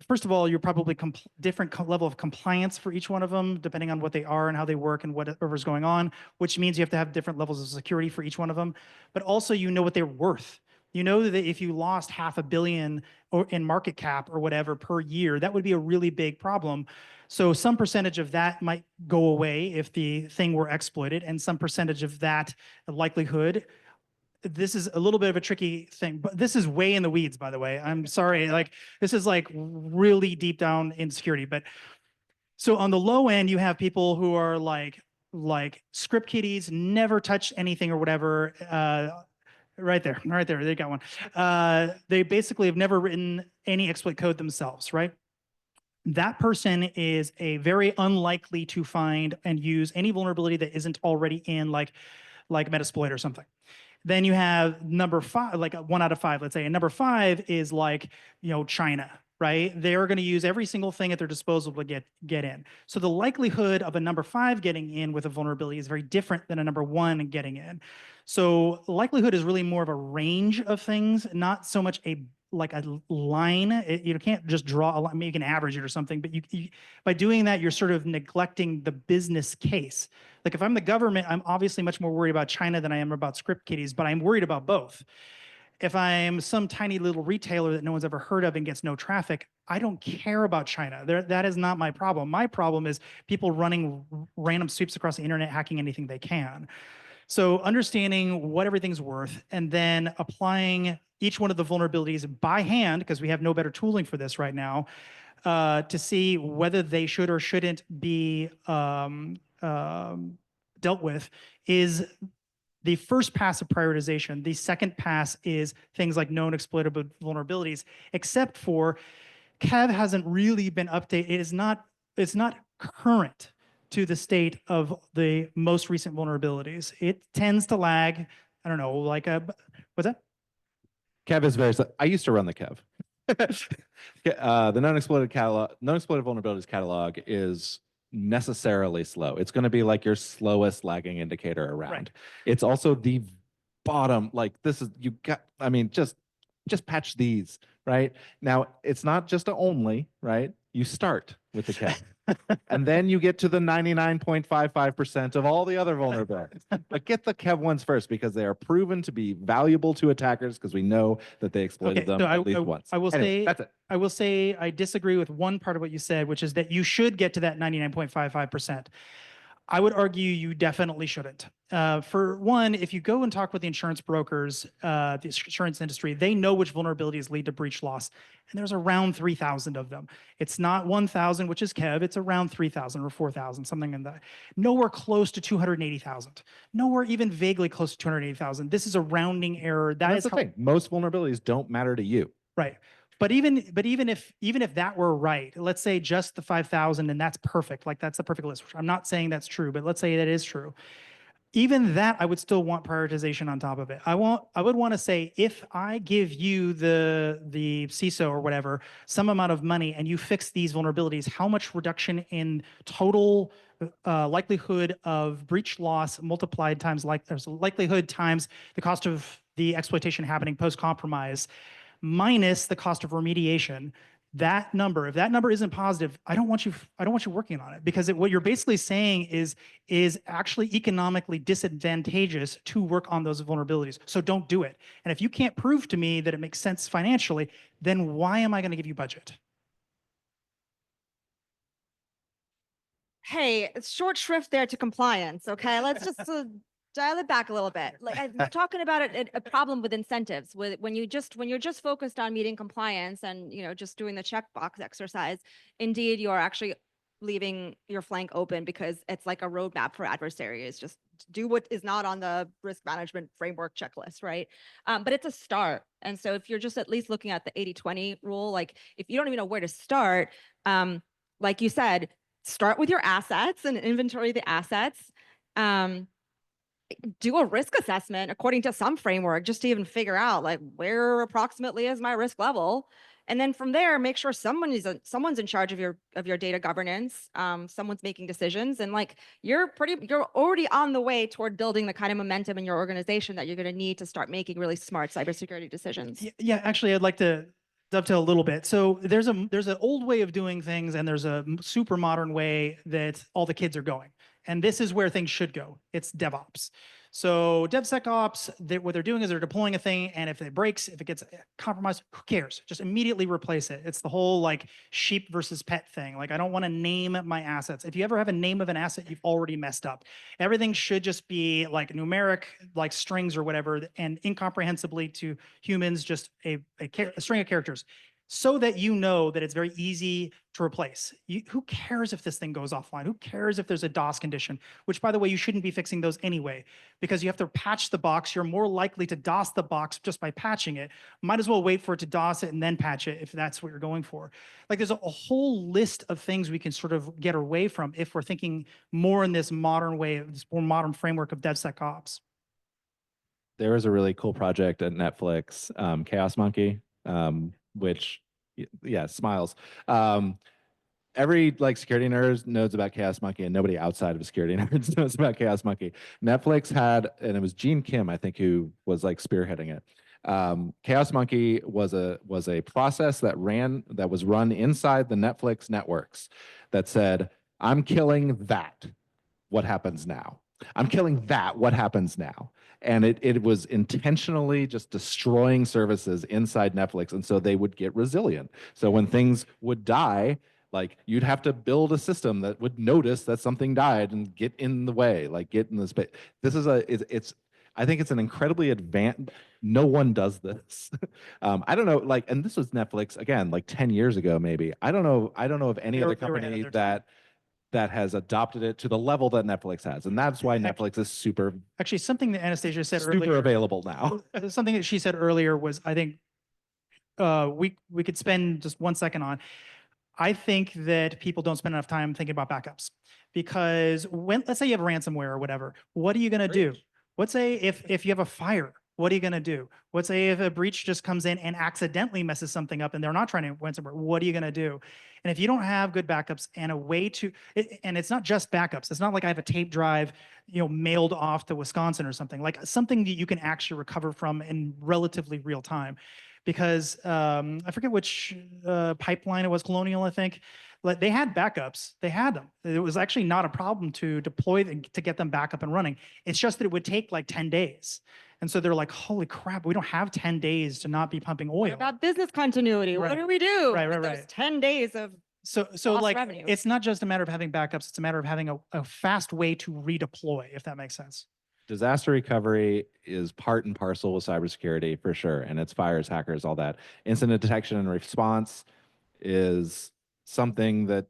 Speaker 3: first of all, you're probably different level of compliance for each one of them, depending on what they are and how they work and whatever's going on, which means you have to have different levels of security for each one of them. But also, what they're worth. You know that if you lost $500 million or in market cap or whatever per year, that would be a really big problem. So some percentage of that might go away if the thing were exploited, and some percentage of that likelihood. This is a little bit of a tricky thing, but this is way in the weeds, by the way. I'm sorry. Like, this is like really deep down in security. But so on the low end, you have people who are like script kiddies, never touch anything or whatever. Right there, they got one. They basically have never written any exploit code themselves, right? That person is a very unlikely to find and use any vulnerability that isn't already in like Metasploit or something. Then you have number 5, like 1 out of 5, let's say. And number 5 is like, China, right? They're going to use every single thing at their disposal to get in. So the likelihood of a number 5 getting in with a vulnerability is very different than a number 1 getting in. So likelihood is really more of a range of things, not so much a line. You can't just draw a line. Maybe you can average it or something, but you by doing that, you're sort of neglecting the business case. Like if I'm the government, I'm obviously much more worried about China than I am about script kiddies, but I'm worried about both. If I'm some tiny little retailer that no one's ever heard of and gets no traffic, I don't care about China. That is not my problem. My problem is people running random sweeps across the internet, hacking anything they can. So understanding what everything's worth and then applying each one of the vulnerabilities by hand, because we have no better tooling for this right now, to see whether they should or shouldn't be dealt with is the first pass of prioritization. The second pass is things like known exploitable vulnerabilities, except for Kev hasn't really been updated. It's not current to the state of the most recent vulnerabilities. It tends to lag, I don't know, what's that?
Speaker 2: Kev is I used to run the Kev. The non-exploited vulnerabilities catalog is necessarily slow. It's going to be like your slowest lagging indicator around.
Speaker 3: Right.
Speaker 2: It's also the bottom, just patch these, right? Now, it's not just a only, right? You start with the Kev. And then you get to the 99.55% of all the other vulnerabilities. But get the Kev ones first because they are proven to be valuable to attackers because we know that they exploited them at least once.
Speaker 3: I will
Speaker 2: Anyway,
Speaker 3: say
Speaker 2: that's it.
Speaker 3: I will say I disagree with one part of what you said, which is that you should get to that 99.55%. I would argue you definitely shouldn't. For one, if you go and talk with the insurance brokers, the insurance industry, they know which vulnerabilities lead to breach loss. And there's around 3,000 of them. It's not 1,000, which is Kev. It's around 3,000 or 4,000, something in that. Nowhere close to 280,000. Nowhere even vaguely close to 280,000. This is a rounding error.
Speaker 2: That's the thing. Most vulnerabilities don't matter to you.
Speaker 3: Right. But even if that were right, let's say just the 5,000 and that's perfect, like that's the perfect list. I'm not saying that's true, but let's say that is true. Even that, I would still want prioritization on top of it. I would want to say, if I give you the CISO or whatever some amount of money and you fix these vulnerabilities, how much reduction in total likelihood of breach loss multiplied times likelihood times the cost of the exploitation happening post-compromise minus the cost of remediation. That number, if that number isn't positive, I don't want you working on it, because what you're basically saying is actually economically disadvantageous to work on those vulnerabilities. So don't do it. And if you can't prove to me that it makes sense financially, then why am I going to give you budget?
Speaker 4: Hey, short shrift there to compliance. Okay, let's just dial it back a little bit. Like I'm talking about a problem with incentives. When you're just focused on meeting compliance and just doing the checkbox exercise, indeed you are actually leaving your flank open, because it's like a roadmap for adversaries. Just do what is not on the risk management framework checklist, right? But it's a start. And so if you're just at least looking at the 80-20 rule, like if you don't even know where to start, like you said, start with your assets and inventory the assets. Do a risk assessment according to some framework, just to even figure out like where approximately is my risk level. And then from there, make sure someone's in charge of your data governance. Someone's making decisions, and like you're already on the way toward building the kind of momentum in your organization that you're going to need to start making really smart cybersecurity decisions.
Speaker 3: Yeah, actually, I'd like to dovetail a little bit. So there's an old way of doing things, and there's a super modern way that all the kids are going. And this is where things should go. It's DevOps. So DevSecOps, what they're doing is they're deploying a thing, and if it breaks, if it gets compromised, who cares? Just immediately replace it. It's the whole like sheep versus pet thing. Like, I don't want to name my assets. If you ever have a name of an asset, you've already messed up. Everything should just be like numeric, like strings or whatever, and incomprehensibly to humans, just a string of characters, so that you know that it's very easy to replace. Who cares if this thing goes offline? Who cares if there's a DOS condition? Which, by the way, you shouldn't be fixing those anyway, because you have to patch the box. You're more likely to DOS the box just by patching it. Might as well wait for it to DOS it and then patch it if that's what you're going for. Like, there's a whole list of things we can sort of get away from if we're thinking more in this modern way, this more modern framework of DevSecOps.
Speaker 2: There was a really cool project at Netflix, Chaos Monkey, which, yeah, smiles. Every like security nerd knows about Chaos Monkey, and nobody outside of security nerds knows about Chaos Monkey. Netflix had, and it was Gene Kim, I think, who was like spearheading it. Chaos Monkey was a process that was run inside the Netflix networks that said, I'm killing that. What happens now? I'm killing that. What happens now? And it was intentionally just destroying services inside Netflix. And so they would get resilient. So when things would die, like, you'd have to build a system that would notice that something died and get in the way, like get in the space. This is I think it's an incredibly advanced, no one does this. I don't know, like, and this was Netflix, again, like 10 years ago, maybe. I don't know of any other
Speaker 3: They were ahead of
Speaker 2: company
Speaker 3: their time.
Speaker 2: that has adopted it to the level that Netflix has. And that's why Netflix is super
Speaker 3: Actually, something that Anastasia said earlier,
Speaker 2: available now.
Speaker 3: something that she said earlier was, I think we could spend just 1 second on. I think that people don't spend enough time thinking about backups, because let's say you have ransomware or whatever, what are you going to do? Let's say if you have a fire, what are you going to do? Let's say if a breach just comes in and accidentally messes something up and they're not trying to ransomware, what are you going to do? And if you don't have good backups and a way to, and it's not just backups. It's not like I have a tape drive, mailed off to Wisconsin or something, like something that you can actually recover from in relatively real time. Because I forget which pipeline it was, Colonial, I think. Like, they had backups. They had them. It was actually not a problem to deploy them, to get them back up and running. It's just that it would take like 10 days. And so they're like, holy crap, we don't have 10 days to not be pumping oil.
Speaker 4: What about business continuity?
Speaker 3: Right.
Speaker 4: What do we do?
Speaker 3: Right,
Speaker 4: with
Speaker 3: right,
Speaker 4: those
Speaker 3: right.
Speaker 4: 10 days of
Speaker 3: So
Speaker 4: lost
Speaker 3: like,
Speaker 4: revenue?
Speaker 3: it's not just a matter of having backups. It's a matter of having a fast way to redeploy, if that makes sense.
Speaker 2: Disaster recovery is part and parcel with cybersecurity for sure. And it's fires, hackers, all that. Incident detection and response is something that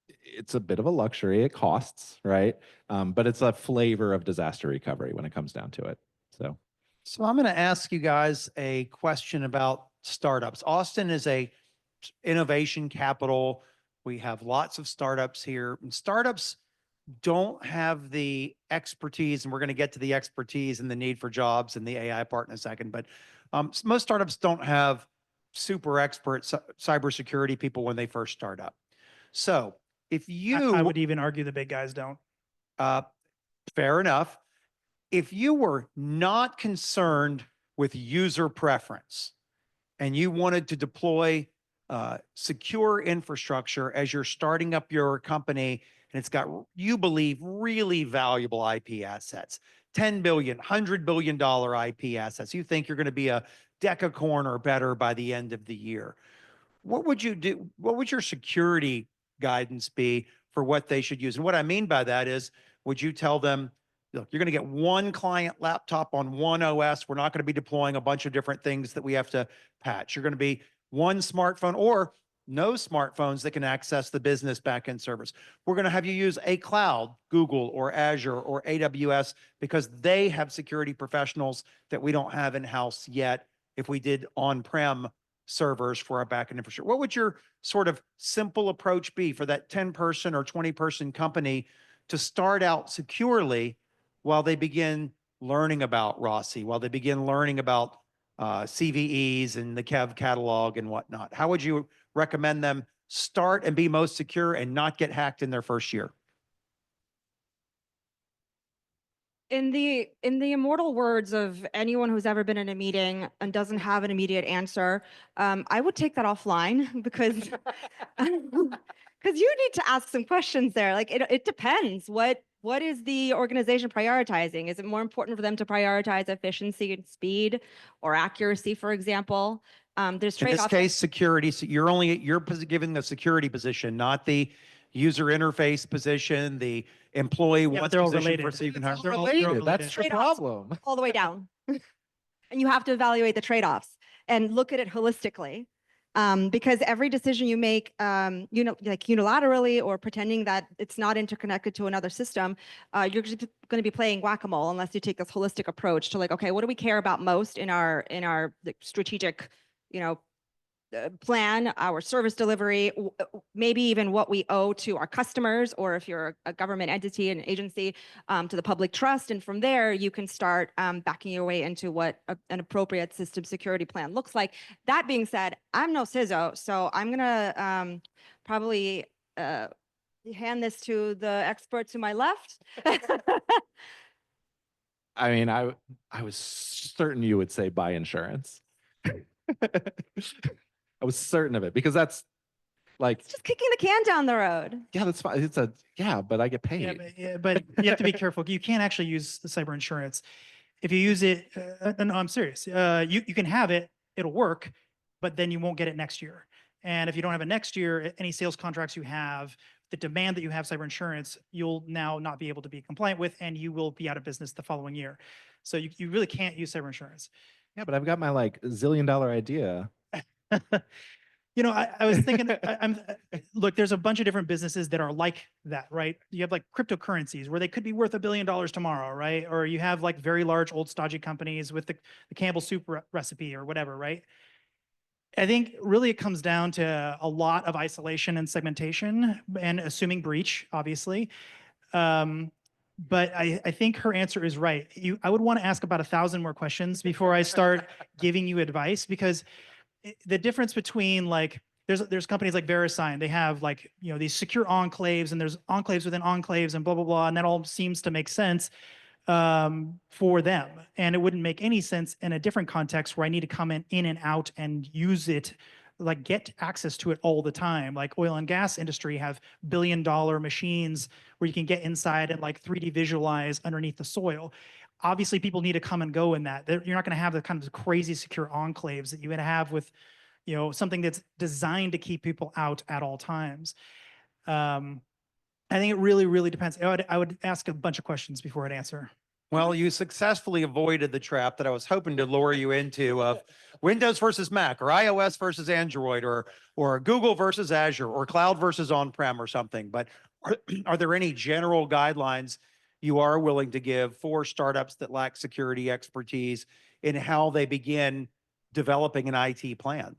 Speaker 2: it's a bit of a luxury. It costs, right? But it's a flavor of disaster recovery when it comes down to it.
Speaker 1: So I'm going to ask you guys a question about startups. Austin is a innovation capital. We have lots of startups here, and startups don't have the expertise, and we're going to get to the expertise and the need for jobs and the AI part in a second. But most startups don't have super expert cybersecurity people when they first start up. So if you,
Speaker 3: I would even argue the big guys don't.
Speaker 1: fair enough. If you were not concerned with user preference and you wanted to deploy secure infrastructure as you're starting up your company, and it's got, you believe, really valuable IP assets, $10 billion, $100 billion IP assets, you think you're going to be a decacorn or better by the end of the year, what would you do? What would your security guidance be for what they should use? And what I mean by that is, would you tell them, look, you're going to get one client laptop on one OS. We're not going to be deploying a bunch of different things that we have to patch. You're going to be one smartphone or no smartphones that can access the business backend servers. We're going to have you use a cloud, Google or Azure or AWS, because they have security professionals that we don't have in-house yet if we did on-prem servers for our backend infrastructure. What would your sort of simple approach be for that 10-person or 20-person company to start out securely while they begin learning about ROSI, while they begin learning about CVEs and the KEV catalog and whatnot? How would you recommend them start and be most secure and not get hacked in their first year?
Speaker 4: In the immortal words of anyone who's ever been in a meeting and doesn't have an immediate answer, I would take that offline, because Because you need to ask some questions there. Like it depends. What is the organization prioritizing? Is it more important for them to prioritize efficiency and speed or accuracy, for example? There's
Speaker 1: In this
Speaker 4: trade-offs.
Speaker 1: case, security, so you're giving the security position, not the user interface position, the employee
Speaker 3: Yeah, but
Speaker 1: wants
Speaker 3: they're all
Speaker 1: position
Speaker 3: related.
Speaker 1: for so you can hire.
Speaker 3: They're all
Speaker 2: Related. That's
Speaker 3: related.
Speaker 2: the
Speaker 4: Trade-offs.
Speaker 2: problem.
Speaker 4: all the way down. And you have to evaluate the trade-offs and look at it holistically. Because every decision you make, like unilaterally or pretending that it's not interconnected to another system, you're just going to be playing whack-a-mole unless you take this holistic approach to like, okay, what do we care about most in our like, strategic, plan, our service delivery, maybe even what we owe to our customers, or if you're a government entity, an agency, to the public trust. And from there, you can start backing your way into what an appropriate system security plan looks like. That being said, I'm no CISO, so I'm going to probably hand this to the expert to my left.
Speaker 2: I mean, I was certain you would say buy insurance. I was certain of it because that's like,
Speaker 4: Just kicking the can down the road.
Speaker 2: yeah, that's fine. But I get paid.
Speaker 3: But you have to be careful. You can't actually use the cyber insurance. If you use it, no, I'm serious. You can have it, it'll work, but then you won't get it next year. And if you don't have it next year, any sales contracts you have, the demand that you have cyber insurance, you'll now not be able to be compliant with, and you will be out of business the following year. So you really can't use cyber insurance.
Speaker 2: Yeah, but I've got my like $1 zillion idea.
Speaker 3: I was thinking, look, there's a bunch of different businesses that are like that, right? You have like cryptocurrencies where they could be worth $1 billion tomorrow, right? Or you have like very large old stodgy companies with the Campbell soup recipe or whatever, right? I think really it comes down to a lot of isolation and segmentation and assuming breach, obviously. But I think her answer is right. I would want to ask about 1,000 more questions before I start giving you advice, because the difference between like there's companies like VeriSign, they have like these secure enclaves, and there's enclaves within enclaves and blah blah blah, and that all seems to make sense for them, and it wouldn't make any sense in a different context where I need to come in and out and use it, like get access to it all the time. Like oil and gas industry have $1 billion machines where you can get inside and like 3D visualize underneath the soil. Obviously, people need to come and go in that. You're not going to have the kind of crazy secure enclaves that you would have with, something that's designed to keep people out at all times. I think it really, really depends. I would ask a bunch of questions before I'd answer.
Speaker 1: Well, you successfully avoided the trap that I was hoping to lure you into of Windows versus Mac, or iOS versus Android, or Google versus Azure, or cloud versus on-prem or something. But are there any general guidelines you are willing to give for startups that lack security expertise in how they begin developing an IT plan?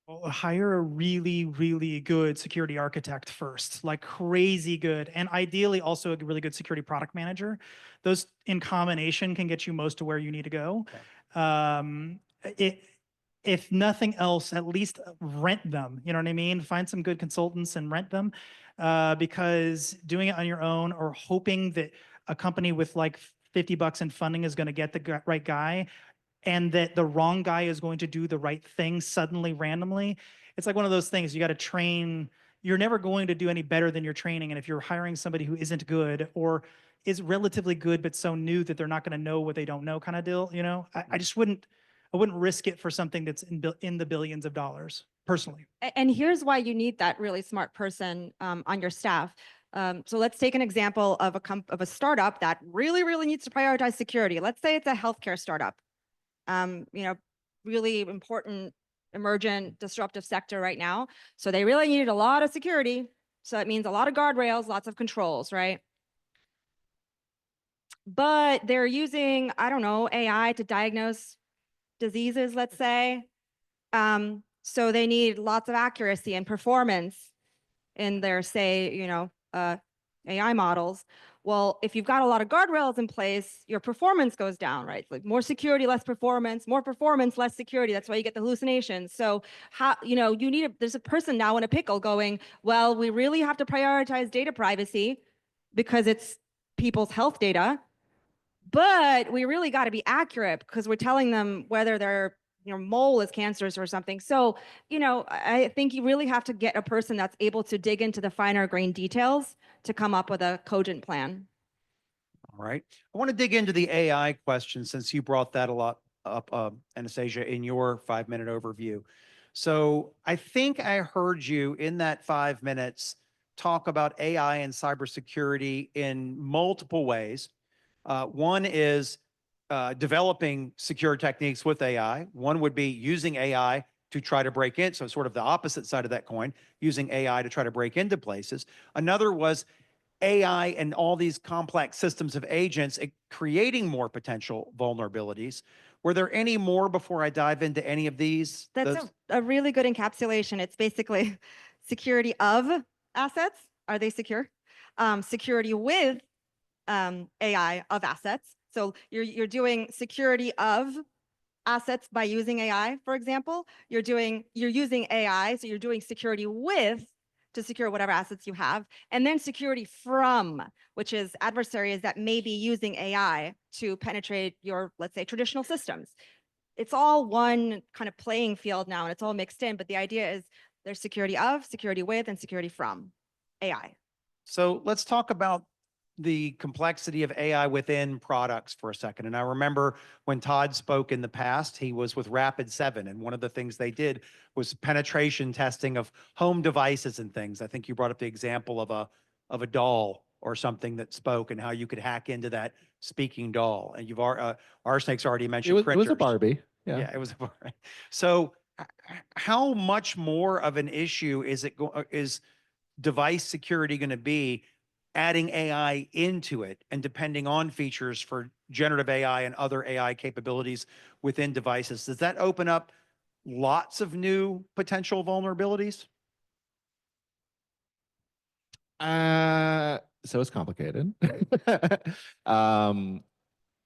Speaker 3: Well, hire a really, really good security architect first, like crazy good, and ideally also a really good security product manager. Those in combination can get you most to where you need to go. Okay. If nothing else, at least rent them. You know what I mean? Find some good consultants and rent them, because doing it on your own or hoping that a company with like $50 in funding is going to get the right guy, and that the wrong guy is going to do the right thing suddenly, randomly. It's like one of those things you got to train. You're never going to do any better than your training. And if you're hiring somebody who isn't good or is relatively good, but so new that they're not going to know what they don't know kind of deal, I just wouldn't risk it for something that's in the billions of dollars, personally.
Speaker 4: And here's why you need that really smart person on your staff. So let's take an example of a startup that really, really needs to prioritize security. Let's say it's a healthcare startup. Really important, emergent, disruptive sector right now. So they really needed a lot of security. So that means a lot of guardrails, lots of controls, right? But they're using, I don't know, AI to diagnose diseases, let's say. So they need lots of accuracy and performance in their, say, AI models. Well, if you've got a lot of guardrails in place, your performance goes down, right? Like more security, less performance, more performance, less security. That's why you get the hallucinations. So how, there's a person now in a pickle going, well, we really have to prioritize data privacy because it's people's health data, but we really got to be accurate because we're telling them whether they're your mole is cancerous or something. So, I think you really have to get a person that's able to dig into the finer grained details to come up with a cogent plan.
Speaker 1: All right. I want to dig into the AI question since you brought that a lot up, Anastasia, in your 5-minute overview. So I think I heard you in that 5 minutes talk about AI and cybersecurity in multiple ways. One is developing secure techniques with AI. One would be using AI to try to break in. So sort of the opposite side of that coin, using AI to try to break into places. Another was AI and all these complex systems of agents creating more potential vulnerabilities. Were there any more before I dive into any of these?
Speaker 4: That's a really good encapsulation. It's basically security of assets. Are they secure? Security with AI of assets. So you're doing security of assets by using AI, for example. You're using AI, so you're doing security with to secure whatever assets you have, and then security from, which is adversaries that may be using AI to penetrate your, let's say, traditional systems. It's all one kind of playing field now, and it's all mixed in, but the idea is there's security of, security with, and security from AI.
Speaker 1: So let's talk about the complexity of AI within products for a second. And I remember when Tod spoke in the past, he was with Rapid7, and one of the things they did was penetration testing of home devices and things. I think you brought up the example of a doll or something that spoke and how you could hack into that speaking doll. And Rsnake's already mentioned
Speaker 2: It was a
Speaker 1: printers.
Speaker 2: Barbie.
Speaker 1: Yeah, it was a Barbie. So how much more of an issue is device security going to be adding AI into it and depending on features for generative AI and other AI capabilities within devices? Does that open up lots of new potential vulnerabilities?
Speaker 2: So it's complicated. A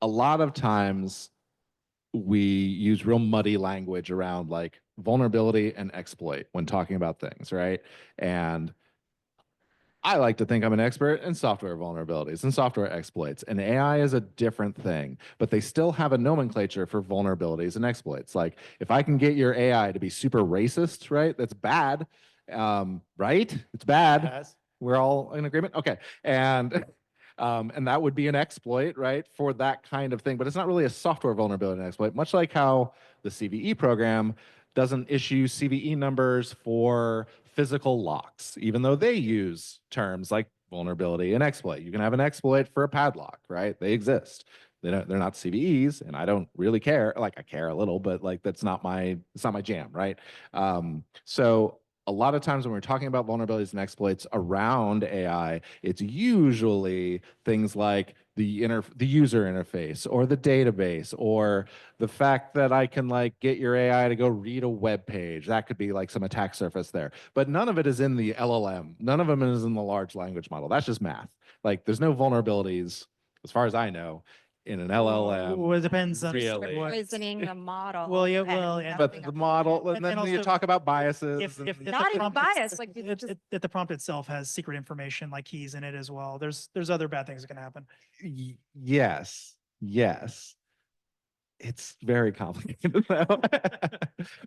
Speaker 2: lot of times we use real muddy language around like vulnerability and exploit when talking about things, right? And I like to think I'm an expert in software vulnerabilities and software exploits, and AI is a different thing, but they still have a nomenclature for vulnerabilities and exploits. Like if I can get your AI to be super racist, right? That's bad, right? It's bad.
Speaker 1: Yes.
Speaker 2: We're all in agreement? Okay. And that would be an exploit, right, for that kind of thing. But it's not really a software vulnerability and exploit, much like how the CVE program doesn't issue CVE numbers for physical locks, even though they use terms like vulnerability and exploit. You can have an exploit for a padlock, right? They exist. They're not CVEs, and I don't really care. Like I care a little, but like it's not my jam, right? So a lot of times when we're talking about vulnerabilities and exploits around AI, it's usually things like the user interface or the database or the fact that I can like get your AI to go read a web page. That could be like some attack surface there. But none of it is in the LLM. None of them is in the large language model. That's just math. Like there's no vulnerabilities, as far as I know, in an LLM.
Speaker 3: Well, it depends on
Speaker 2: really.
Speaker 3: what.
Speaker 4: Poisoning the model.
Speaker 3: Well, yeah,
Speaker 4: and
Speaker 3: well, yeah.
Speaker 2: But
Speaker 4: messing
Speaker 2: the
Speaker 4: up
Speaker 2: model, and then you
Speaker 3: also,
Speaker 2: talk about biases.
Speaker 3: if the
Speaker 4: Not even
Speaker 3: prompt
Speaker 4: bias, like, it's just-
Speaker 3: if the prompt itself has secret information like keys in it as well, there's other bad things that can happen.
Speaker 2: Yes. It's very complicated though.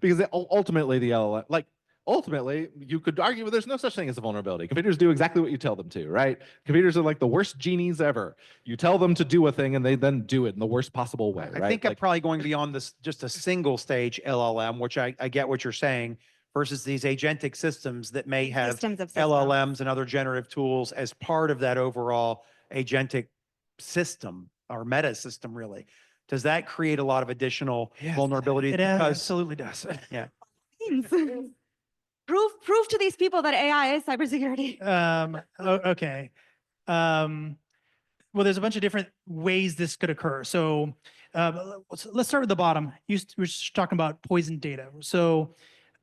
Speaker 2: Because ultimately the LLM, like ultimately you could argue there's no such thing as a vulnerability. Computers do exactly what you tell them to, right? Computers are like the worst genies ever. You tell them to do a thing and they then do it in the worst possible way,
Speaker 1: I
Speaker 2: right?
Speaker 1: think I'm probably going beyond this, just a single stage LLM, which I get what you're saying, versus these agentic systems that may have
Speaker 4: systems of systems.
Speaker 1: LLMs and other generative tools as part of that overall agentic system or meta system, really. Does that create a lot of additional vulnerabilities?
Speaker 3: It absolutely does.
Speaker 4: Prove to these people that AI is cybersecurity.
Speaker 3: Okay. Well, there's a bunch of different ways this could occur. So let's start with the bottom. We're just talking about poison data. So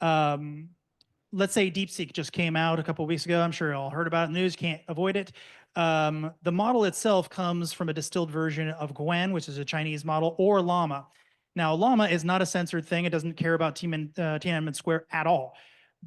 Speaker 3: let's say DeepSeek just came out a couple of weeks ago. I'm sure you all heard about it in the news. Can't avoid it. The model itself comes from a distilled version of Gwen, which is a Chinese model, or Llama. Now, Llama is not a censored thing. It doesn't care about Tiananmen Square at all.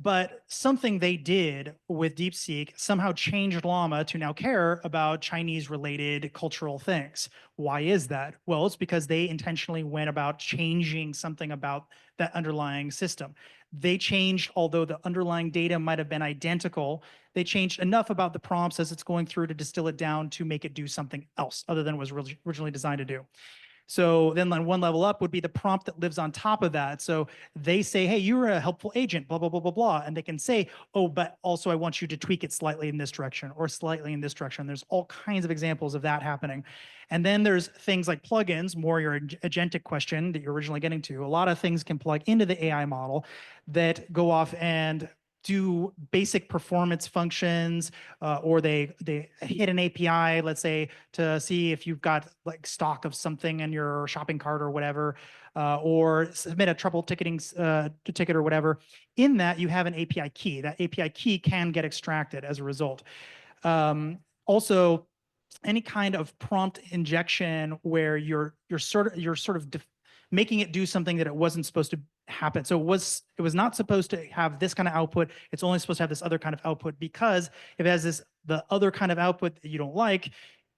Speaker 3: But something they did with DeepSeek somehow changed Llama to now care about Chinese-related cultural things. Why is that? Well, it's because they intentionally went about changing something about that underlying system. They changed, although the underlying data might have been identical, they changed enough about the prompts as it's going through to distill it down to make it do something else other than it was originally designed to do. So then on one level up would be the prompt that lives on top of that. So they say, hey, you're a helpful agent, blah, blah, blah, blah, blah. And they can say, oh, but also I want you to tweak it slightly in this direction or slightly in this direction. There's all kinds of examples of that happening. And then there's things like plugins, more your agentic question that you're originally getting to. A lot of things can plug into the AI model that go off and do basic performance functions, or they hit an API, let's say, to see if you've got like stock of something in your shopping cart or whatever, or submit a trouble ticketing ticket or whatever. In that, you have an API key. That API key can get extracted as a result. Also, any kind of prompt injection where you're sort of making it do something that it wasn't supposed to happen. So it was not supposed to have this kind of output. It's only supposed to have this other kind of output, because if it has the other kind of output that you don't like,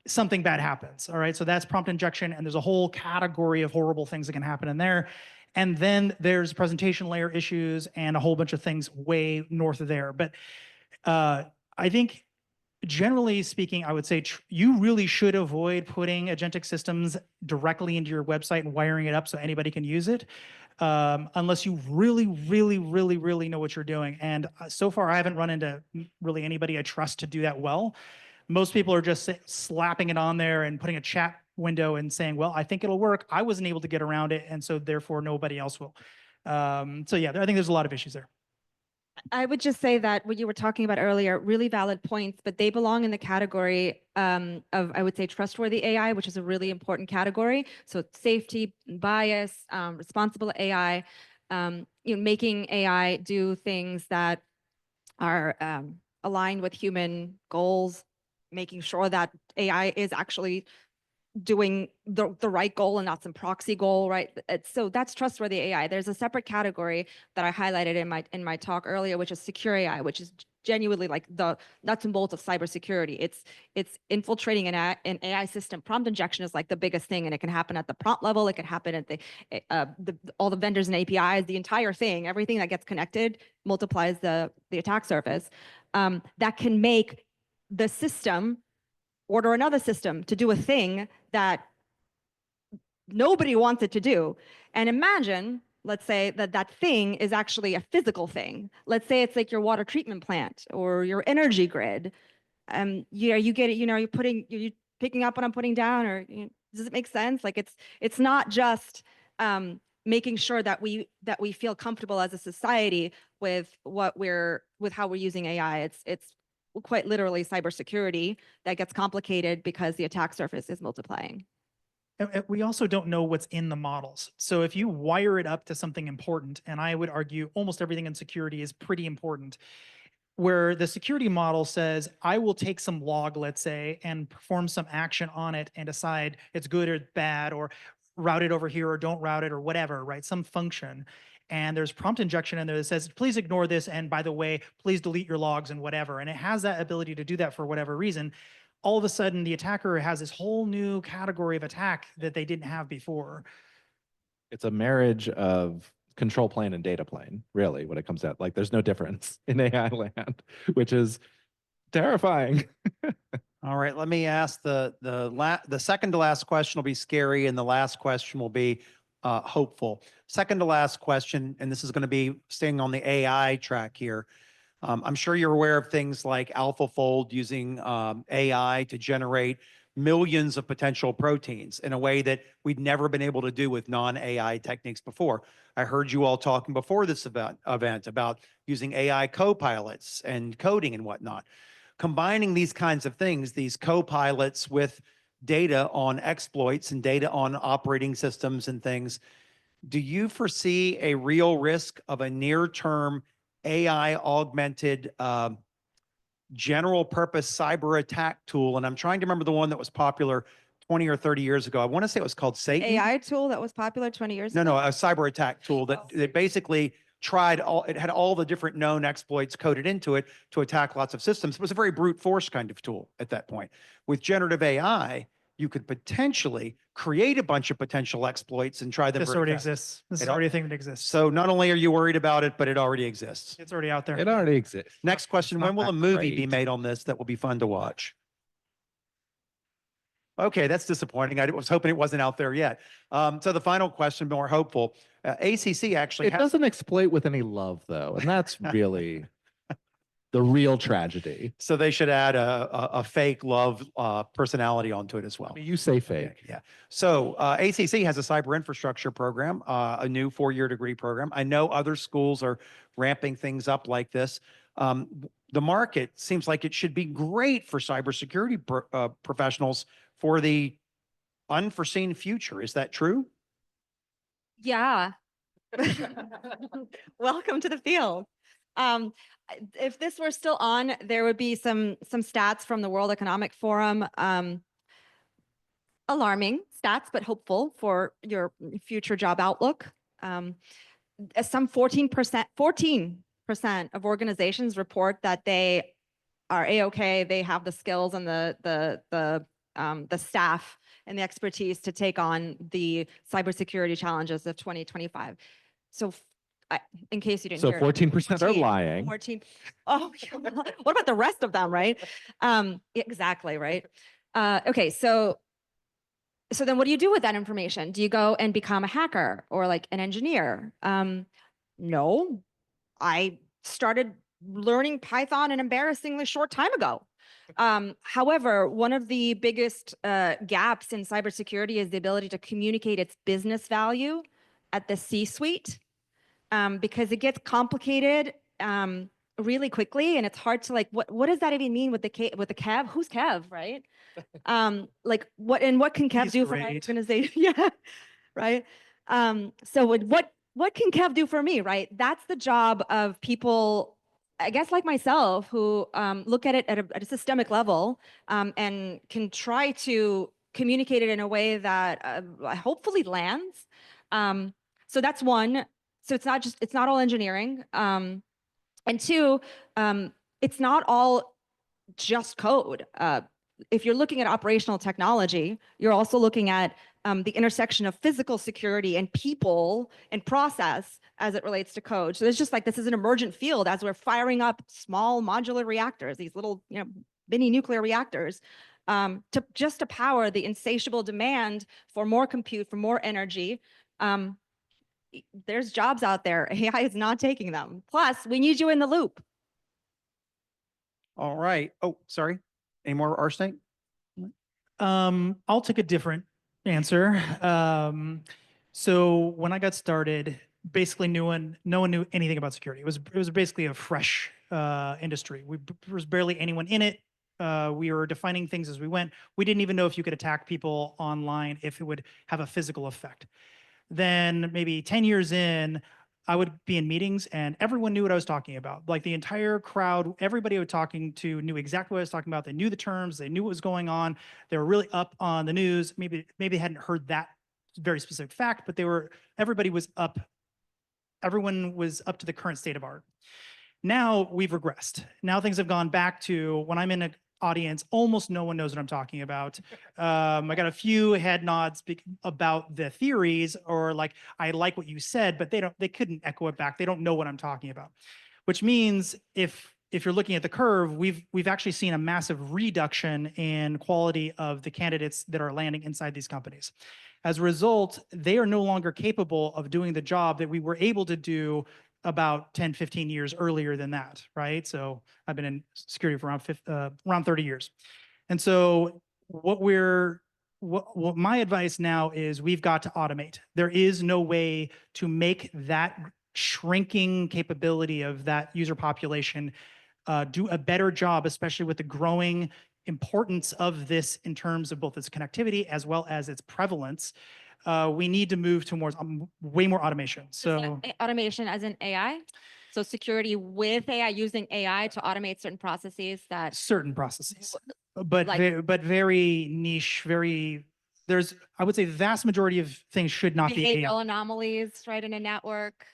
Speaker 3: something bad happens. All right. So that's prompt injection. And there's a whole category of horrible things that can happen in there. And then there's presentation layer issues and a whole bunch of things way north of there. But I think, generally speaking, I would say you really should avoid putting agentic systems directly into your website and wiring it up so anybody can use it, unless you really, really, really, really know what you're doing. And so far, I haven't run into really anybody I trust to do that well. Most people are just slapping it on there and putting a chat window and saying, well, I think it'll work. I wasn't able to get around it, and so therefore nobody else will. So yeah, I think there's a lot of issues there.
Speaker 4: I would just say that what you were talking about earlier, really valid points, but they belong in the category of, I would say, trustworthy AI, which is a really important category. So safety, bias, responsible AI, making AI do things that are aligned with human goals, making sure that AI is actually doing the right goal and not some proxy goal, right? So that's trustworthy AI. There's a separate category that I highlighted in my talk earlier, which is secure AI, which is genuinely like the nuts and bolts of cybersecurity. It's infiltrating an AI system. Prompt injection is like the biggest thing, and it can happen at the prompt level. It can happen at all the vendors and APIs, the entire thing, everything that gets connected multiplies the attack surface. That can make the system order another system to do a thing that nobody wants it to do. And imagine, let's say that thing is actually a physical thing. Let's say it's like your water treatment plant or your energy grid. You get it, you're picking up what I'm putting down, or does it make sense? Like it's not just making sure that we feel comfortable as a society with how we're using AI. It's quite literally cybersecurity that gets complicated because the attack surface is multiplying.
Speaker 3: And we also don't know what's in the models. So if you wire it up to something important, and I would argue almost everything in security is pretty important, where the security model says, I will take some log, let's say, and perform some action on it and decide it's good or bad, or route it over here or don't route it or whatever, right? Some function. And there's prompt injection in there that says, please ignore this. And by the way, please delete your logs and whatever. And it has that ability to do that for whatever reason. All of a sudden, the attacker has this whole new category of attack that they didn't have before.
Speaker 2: It's a marriage of control plane and data plane, really, when it comes out. Like, there's no difference in AI land, which is terrifying.
Speaker 1: All right, let me ask the second to last question will be scary, and the last question will be hopeful. Second to last question, and this is going to be staying on the AI track here. I'm sure you're aware of things like AlphaFold using AI to generate millions of potential proteins in a way that we'd never been able to do with non-AI techniques before. I heard you all talking before this event about using AI co-pilots and coding and whatnot. Combining these kinds of things, these co-pilots with data on exploits and data on operating systems and things, do you foresee a real risk of a near-term AI augmented general purpose cyber attack tool? And I'm trying to remember the one that was popular 20 or 30 years ago. I want to say it was called Satan.
Speaker 4: AI tool that was popular 20 years ago?
Speaker 1: No, a cyber attack tool that basically it had all the different known exploits coded into it to attack lots of systems. It was a very brute force kind of tool at that point. With generative AI, you could potentially create a bunch of potential exploits and try them.
Speaker 3: This
Speaker 1: very
Speaker 3: already
Speaker 1: fast.
Speaker 3: exists. This
Speaker 1: It
Speaker 3: is
Speaker 1: al-
Speaker 3: already a thing that exists.
Speaker 1: So not only are you worried about it, but it already exists.
Speaker 3: It's already out there.
Speaker 2: It already exists.
Speaker 1: Next question,
Speaker 2: not
Speaker 1: when will
Speaker 2: that
Speaker 1: a movie be
Speaker 2: great.
Speaker 1: made on this that will be fun to watch? Okay, that's disappointing. I was hoping it wasn't out there yet. So the final question, more hopeful. ACC actually
Speaker 2: It
Speaker 1: has,
Speaker 2: doesn't exploit with any love, though, and that's really the real tragedy.
Speaker 1: so they should add a fake love personality onto it as well.
Speaker 2: I mean, you say fake.
Speaker 1: Yeah. So ACC has a cyber infrastructure program, a new 4-year degree program. I know other schools are ramping things up like this. The market seems like it should be great for cybersecurity professionals for the unforeseen future. Is that true?
Speaker 4: Yeah. Welcome to the field. If this were still on, there would be some stats from the World Economic Forum. Alarming stats, but hopeful for your future job outlook. Some 14% of organizations report that they are A-okay. They have the skills and the staff and the expertise to take on the cybersecurity challenges of 2025. So in case you didn't
Speaker 2: So
Speaker 4: hear.
Speaker 2: 14% are lying.
Speaker 4: 14. Oh, what about the rest of them, right? Exactly, right? Okay, so then what do you do with that information? Do you go and become a hacker or like an engineer? No, I started learning Python an embarrassingly short time ago. However, one of the biggest gaps in cybersecurity is the ability to communicate its business value at the C-suite, because it gets complicated really quickly, and it's hard to like, what does that even mean with the Kev? Who's Kev, right? Like what can Kev
Speaker 3: He's
Speaker 4: do for my
Speaker 3: great.
Speaker 4: organization? Yeah, right. So what can Kev do for me, right? That's the job of people, I guess, like myself, who look at it at a systemic level, and can try to communicate it in a way that hopefully lands. So that's one. So it's not all engineering. And two, it's not all just code. If you're looking at operational technology, you're also looking at the intersection of physical security and people and process as it relates to code. So there's just like, this is an emergent field as we're firing up small modular reactors, these little, mini nuclear reactors, to power the insatiable demand for more compute, for more energy. There's jobs out there. AI is not taking them. Plus, we need you in the loop.
Speaker 1: All right. Oh, sorry. Any more Rsnake?
Speaker 3: I'll take a different answer. So when I got started, basically no one knew anything about security. It was basically a fresh industry. There was barely anyone in it. We were defining things as we went. We didn't even know if you could attack people online, if it would have a physical effect. Then maybe 10 years in, I would be in meetings and everyone knew what I was talking about. Like the entire crowd, everybody I was talking to knew exactly what I was talking about. They knew the terms, they knew what was going on. They were really up on the news. Maybe they hadn't heard that very specific fact, but everybody was up. Everyone was up to the current state of art. Now we've regressed. Now things have gone back to when I'm in an audience, almost no one knows what I'm talking about. I got a few head nods about the theories, or like, I like what you said, but they couldn't echo it back. They don't know what I'm talking about, which means if you're looking at the curve, we've actually seen a massive reduction in quality of the candidates that are landing inside these companies. As a result, they are no longer capable of doing the job that we were able to do about 10, 15 years earlier than that, right? So I've been in security for around 30 years. And so what my advice now is we've got to automate. There is no way to make that shrinking capability of that user population do a better job, especially with the growing importance of this in terms of both its connectivity as well as its prevalence. We need to move towards way more automation. So
Speaker 4: automation as in AI? So security with AI, using AI to automate certain processes that...
Speaker 3: Certain processes, but
Speaker 4: like,
Speaker 3: but very niche, I would say the vast majority of things should not be AI.
Speaker 4: Behavioral anomalies, right, in a network.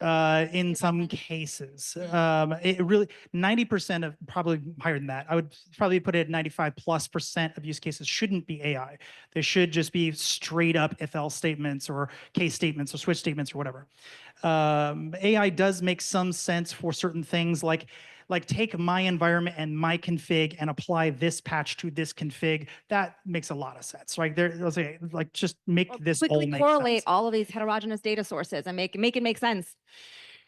Speaker 3: in some cases. It really 90% of, probably higher than that. I would probably put it at 95+% of use cases shouldn't be AI. They should just be straight up if else statements or case statements or switch statements or whatever. AI does make some sense for certain things, like take my environment and my config and apply this patch to this config. That makes a lot of sense, right? Let's say, like, just make this all
Speaker 4: Quickly
Speaker 3: make
Speaker 4: correlate
Speaker 3: sense.
Speaker 4: all of these heterogeneous data sources and make it make sense.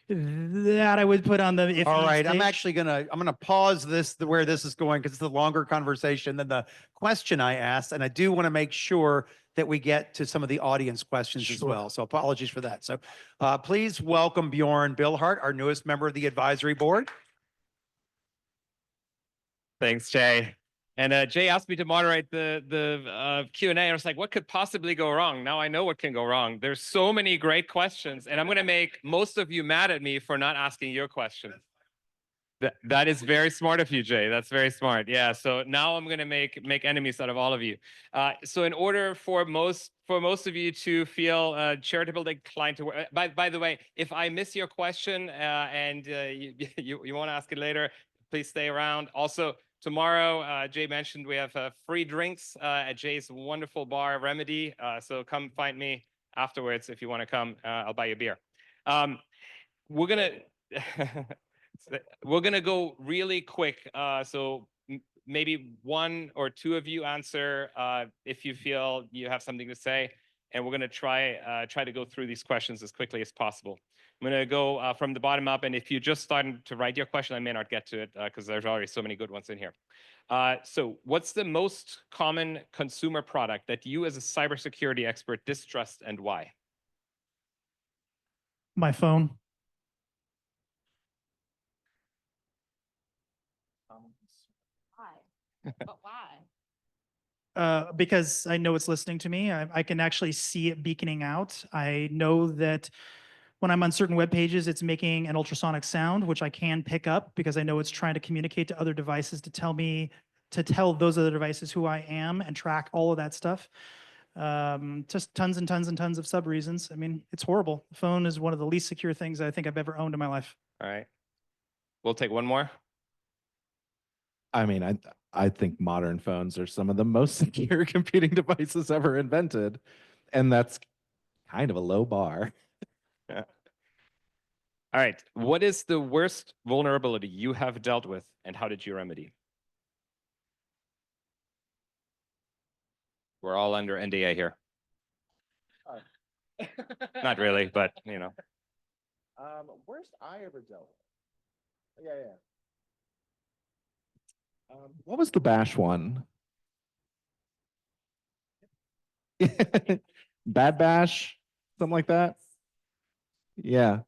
Speaker 3: That I would put on the if.
Speaker 1: All right, I'm
Speaker 3: stage.
Speaker 1: actually I'm gonna pause this where this is going because it's a longer conversation than the question I asked, and I do want to make sure that we get to some of the audience questions as
Speaker 3: Sure.
Speaker 1: well. So apologies for that. So please welcome Bjorn Billhart, our newest member of the advisory board.
Speaker 5: Thanks, Jay. And Jay asked me to moderate the Q&A. I was like, what could possibly go wrong? Now I know what can go wrong. There's so many great questions, and I'm going to make most of you mad at me for not asking your question. That is very smart of you, Jay. That's very smart. Yeah. So now I'm going to make enemies out of all of you. So in order for most of you to feel charitable inclined to work, by the way, if I miss your question and you want to ask it later, please stay around. Also, tomorrow, Jay mentioned we have free drinks at Jay's wonderful bar, Remedy. So come find me afterwards if you want to come. I'll buy you a beer. We're gonna go really quick. So maybe one or two of you answer if you feel you have something to say, and we're gonna try to go through these questions as quickly as possible. I'm gonna go from the bottom up, and if you just started to write your question, I may not get to it because there's already so many good ones in here. So what's the most common consumer product that you as a cybersecurity expert distrust, and why?
Speaker 3: My phone.
Speaker 4: Why? But why?
Speaker 3: Because I know it's listening to me. I can actually see it beaconing out. I know that when I'm on certain web pages, it's making an ultrasonic sound, which I can pick up because I know it's trying to communicate to other devices to tell those other devices who I am and track all of that stuff. Just tons and tons and tons of sub reasons. I mean, it's horrible. The phone is one of the least secure things I think I've ever owned in my life.
Speaker 5: All right. We'll take one more.
Speaker 2: I mean, I think modern phones are some of the most secure computing devices ever invented, and that's kind of a low bar.
Speaker 5: Yeah. All right. What is the worst vulnerability you have dealt with, and how did you remedy? We're all under NDA here. Not really, but you know.
Speaker 2: Worst I ever dealt with. Yeah. What was the bash one? Bad bash, something like that. Yeah.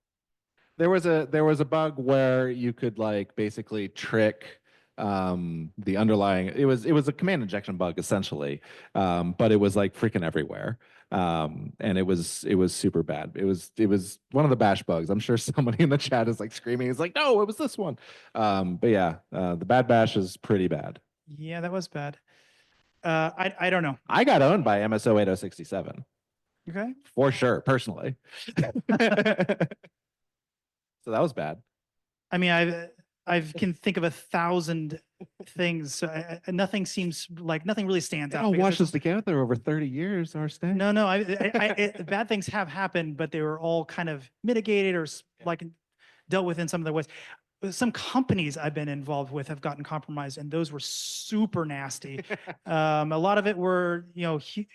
Speaker 2: There was a bug where you could like basically trick the underlying, it was a command injection bug essentially, but it was like freaking everywhere, and it was super bad. It was one of the bash bugs. I'm sure somebody in the chat is like screaming, it's like, no, it was this one. But yeah, the bad bash is pretty bad.
Speaker 3: Yeah, that was bad. I don't know.
Speaker 2: I got owned by MSO 8067
Speaker 3: Okay.
Speaker 2: for sure, personally. So that was bad.
Speaker 3: I mean, I can think of 1,000 things. So nothing seems like nothing really stands out.
Speaker 2: I'll
Speaker 3: because
Speaker 2: watch
Speaker 3: it's-
Speaker 2: this together over 30 years, Rsnake.
Speaker 3: No, bad things have happened, but they were all kind of mitigated or like dealt with in some of the ways. Some companies I've been involved with have gotten compromised, and those were super nasty. A lot of it were,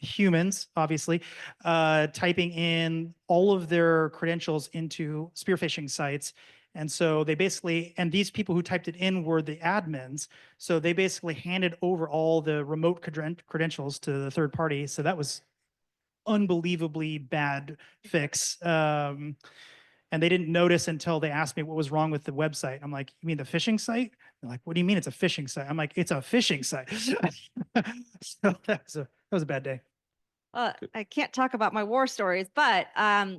Speaker 3: humans, obviously, typing in all of their credentials into spear phishing sites. And so they basically, and these people who typed it in were the admins. So they basically handed over all the remote credentials to the third party. So that was unbelievably bad fix. And they didn't notice until they asked me what was wrong with the website. I'm like, you mean the phishing site? They're like, what do you mean it's a phishing site? I'm like, it's a phishing site. So that was a bad day.
Speaker 4: I can't talk about my war stories, but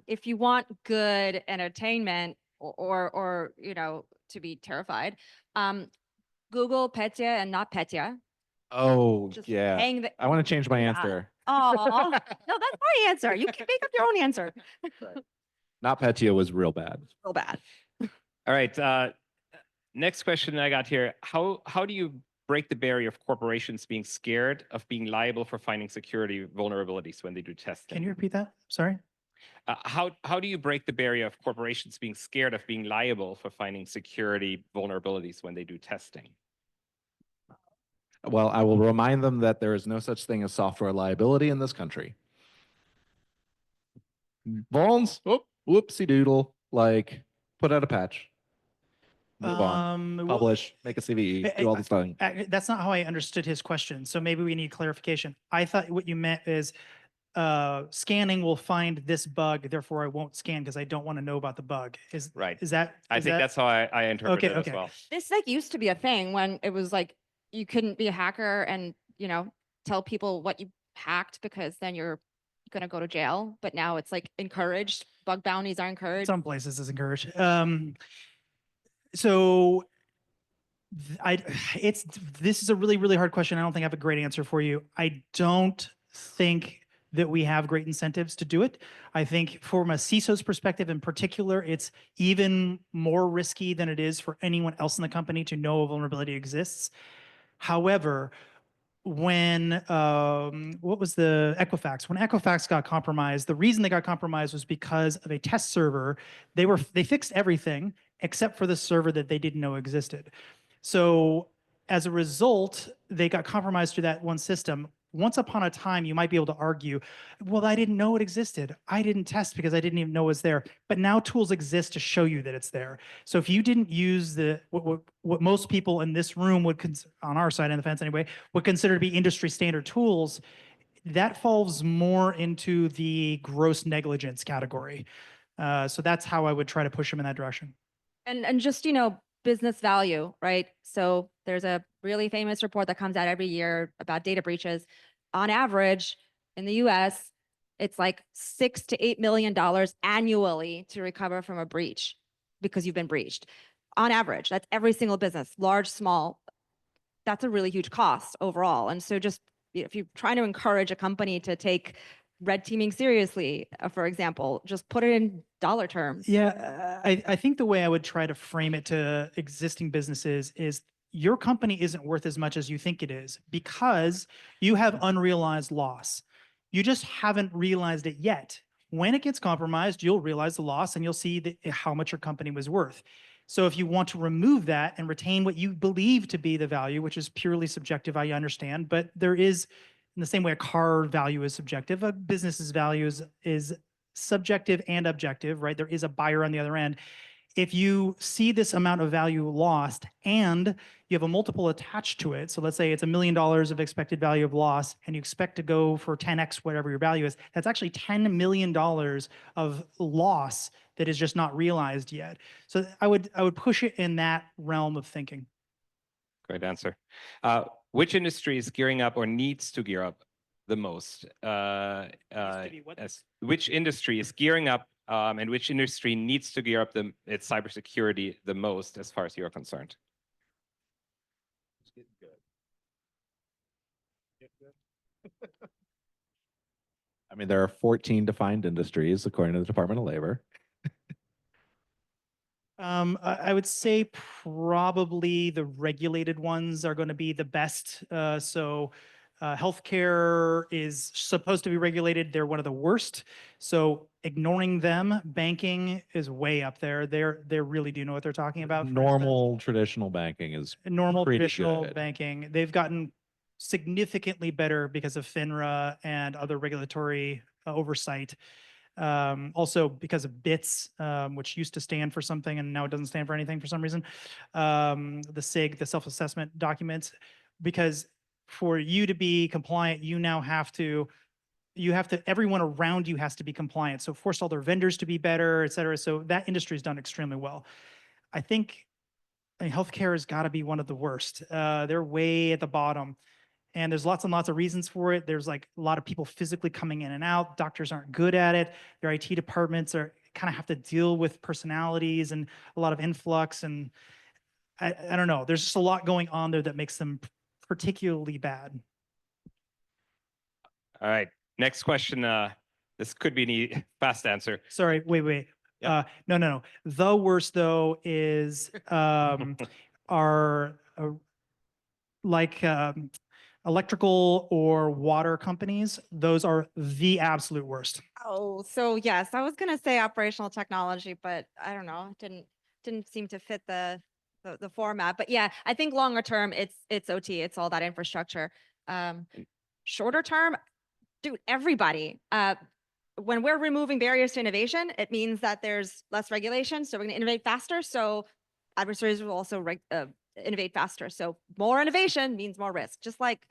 Speaker 4: if you want good entertainment or to be terrified, Google Petya and not Petya.
Speaker 2: Oh,
Speaker 4: Just
Speaker 2: yeah.
Speaker 4: hang the.
Speaker 2: I want to change my
Speaker 4: Yeah.
Speaker 2: answer.
Speaker 4: Oh, no, that's my answer. You can make up your own answer.
Speaker 2: NotPetya was real bad.
Speaker 4: Real bad.
Speaker 5: All right. Next question I got here. How do you break the barrier of corporations being scared of being liable for finding security vulnerabilities when they do testing?
Speaker 3: Can you repeat that? Sorry.
Speaker 5: How do you break the barrier of corporations being scared of being liable for finding security vulnerabilities when they do testing?
Speaker 2: Well, I will remind them that there is no such thing as software liability in this country. Vulns, oh, whoopsie doodle, like put out a patch, move on,
Speaker 3: Well,
Speaker 2: publish, make a CVE, do all this thing.
Speaker 3: That's not how I understood his question. So maybe we need clarification. I thought what you meant is scanning will find this bug, therefore I won't scan because I don't want to know about the bug.
Speaker 5: Right.
Speaker 3: Is that?
Speaker 5: I think that's how I interpret it as well.
Speaker 4: This like used to be a thing when it was like you couldn't be a hacker and tell people what you hacked because then you're gonna go to jail. But now it's like encouraged. Bug bounties are encouraged.
Speaker 3: Some places is encouraged. So this is a really, really hard question. I don't think I have a great answer for you. I don't think that we have great incentives to do it. I think from a CISO's perspective in particular, it's even more risky than it is for anyone else in the company to know a vulnerability exists. However, when what was the Equifax? When Equifax got compromised, the reason they got compromised was because of a test server. They fixed everything except for the server that they didn't know existed. So as a result, they got compromised through that one system. Once upon a time, you might be able to argue, well, I didn't know it existed. I didn't test because I didn't even know it was there. But now tools exist to show you that it's there. So if you didn't use what most people in this room would, on our side of the fence anyway, would consider to be industry standard tools, that falls more into the gross negligence category. So that's how I would try to push them in that direction.
Speaker 4: And just, business value, right? So there's a really famous report that comes out every year about data breaches. On average, in the US, it's like $6 to $8 million annually to recover from a breach because you've been breached. On average, that's every single business, large, small. That's a really huge cost overall. And so just if you're trying to encourage a company to take red teaming seriously, for example, just put it in dollar terms.
Speaker 3: Yeah, I think the way I would try to frame it to existing businesses is your company isn't worth as much as you think it is because you have unrealized loss. You just haven't realized it yet. When it gets compromised, you'll realize the loss and you'll see how much your company was worth. So if you want to remove that and retain what you believe to be the value, which is purely subjective, I understand, but there is, in the same way a car value is subjective, a business's value is subjective and objective, right? There is a buyer on the other end. If you see this amount of value lost and you have a multiple attached to it, so let's say it's $1 million of expected value of loss and you expect to go for 10x whatever your value is, that's actually $10 million of loss that is just not realized yet. So I would push it in that realm of thinking.
Speaker 5: Great answer. Which industry is gearing up or needs to gear up the most? Which industry is gearing up and which industry needs to gear up its cybersecurity the most as far as you're concerned?
Speaker 2: It's getting good. I mean, there are 14 defined industries according to the Department of Labor.
Speaker 3: I would say probably the regulated ones are going to be the best. Healthcare is supposed to be regulated. They're one of the worst. So ignoring them, banking is way up there. They really do know what they're talking about.
Speaker 2: Normal traditional banking is
Speaker 3: Normal
Speaker 2: pretty
Speaker 3: traditional
Speaker 2: good.
Speaker 3: banking. They've gotten significantly better because of FINRA and other regulatory oversight. Also because of BITS, which used to stand for something and now it doesn't stand for anything for some reason. The SIG, the self-assessment documents, because for you to be compliant, you have to, everyone around you has to be compliant. So force all their vendors to be better, et cetera. So that industry has done extremely well. I think healthcare has got to be one of the worst. They're way at the bottom. And there's lots and lots of reasons for it. There's like a lot of people physically coming in and out. Doctors aren't good at it. Their IT departments kind of have to deal with personalities and a lot of influx. And I don't know. There's just a lot going on there that makes them particularly bad.
Speaker 5: All right. Next question. This could be a fast answer.
Speaker 3: Sorry, wait. No. The worst though is are like electrical or water companies. Those are the absolute worst.
Speaker 4: Oh, so yes, I was gonna say operational technology, but I don't know, didn't seem to fit the format. But yeah, I think longer term, it's OT, it's all that infrastructure. Shorter term, dude, everybody. When we're removing barriers to innovation, it means that there's less regulation, so we're gonna innovate faster. So adversaries will also innovate faster. So more innovation means more risk. Just like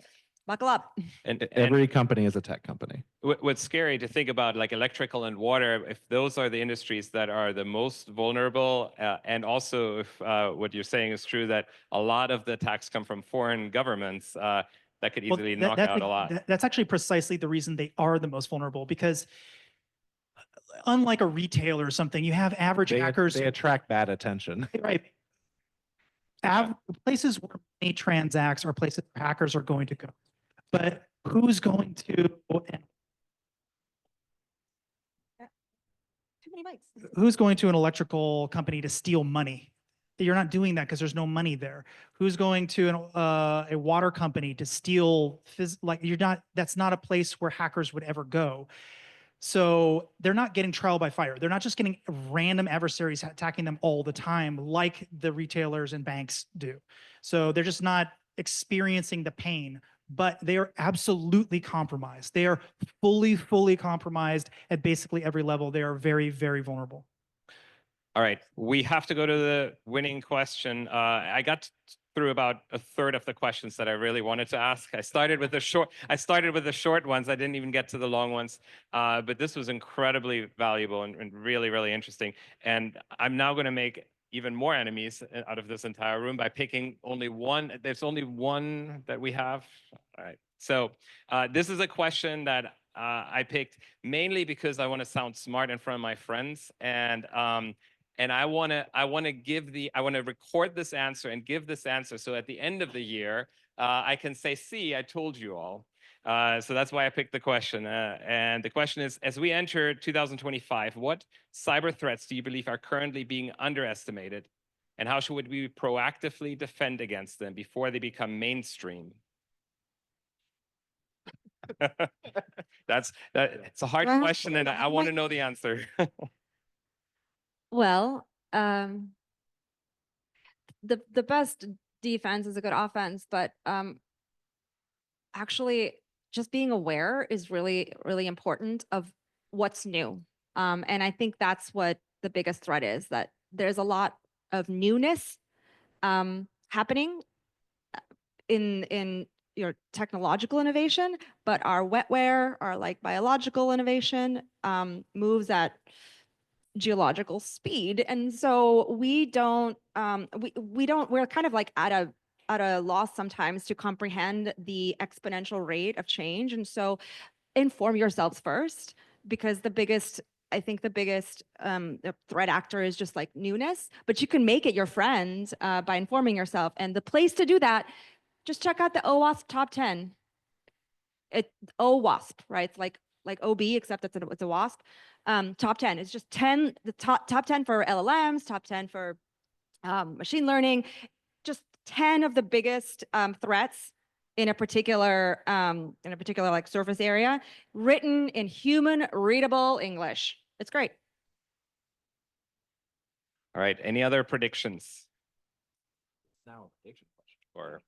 Speaker 4: buckle up.
Speaker 5: And
Speaker 2: Every company is a tech company.
Speaker 5: what's scary to think about, like electrical and water, if those are the industries that are the most vulnerable, and also if what you're saying is true, that a lot of the attacks come from foreign governments, that could easily knock out a lot.
Speaker 3: That's actually precisely the reason they are the most vulnerable, because unlike a retailer or something, you have average hackers.
Speaker 2: They attract bad attention.
Speaker 3: Right. Places where money transacts are places where hackers are going to go. But who's going to,
Speaker 4: Too many mics.
Speaker 3: who's going to an electrical company to steal money? You're not doing that because there's no money there. Who's going to a water company to steal, that's not a place where hackers would ever go. So they're not getting trial by fire. They're not just getting random adversaries attacking them all the time like the retailers and banks do. So they're just not experiencing the pain, but they are absolutely compromised. They are fully compromised at basically every level. They are very, very vulnerable.
Speaker 5: All right, we have to go to the winning question. I got through about a third of the questions that I really wanted to ask. I started with the short ones. I didn't even get to the long ones, but this was incredibly valuable and really, really interesting. And I'm now going to make even more enemies out of this entire room by picking only one. There's only one that we have. All right. So this is a question that I picked mainly because I want to sound smart in front of my friends, and I want to record this answer and give this answer. So at the end of the year, I can say, see, I told you all. So that's why I picked the question. And the question is, as we enter 2025, what cyber threats do you believe are currently being underestimated? And how should we proactively defend against them before they become mainstream? It's a hard
Speaker 4: Well,
Speaker 5: question, and I want to know the answer.
Speaker 4: Well, the best defense is a good offense, but actually just being aware is really, really important of what's new. And I think that's what the biggest threat is, that there's a lot of newness happening in your technological innovation, but our wetware, our like biological innovation moves at geological speed. And so we're kind of like at a loss sometimes to comprehend the exponential rate of change. And so inform yourselves first, because I think the biggest threat actor is just like newness, but you can make it your friend by informing yourself. And the place to do that, just check out the OWASP top 10. OWASP, right? It's like OB, except it's a WASP. Top 10 is just 10, the top 10 for LLMs, top 10 for machine learning, just 10 of the biggest threats in a particular like surface area, written in human readable English. It's great.
Speaker 5: All right. Any other predictions? Now, prediction question or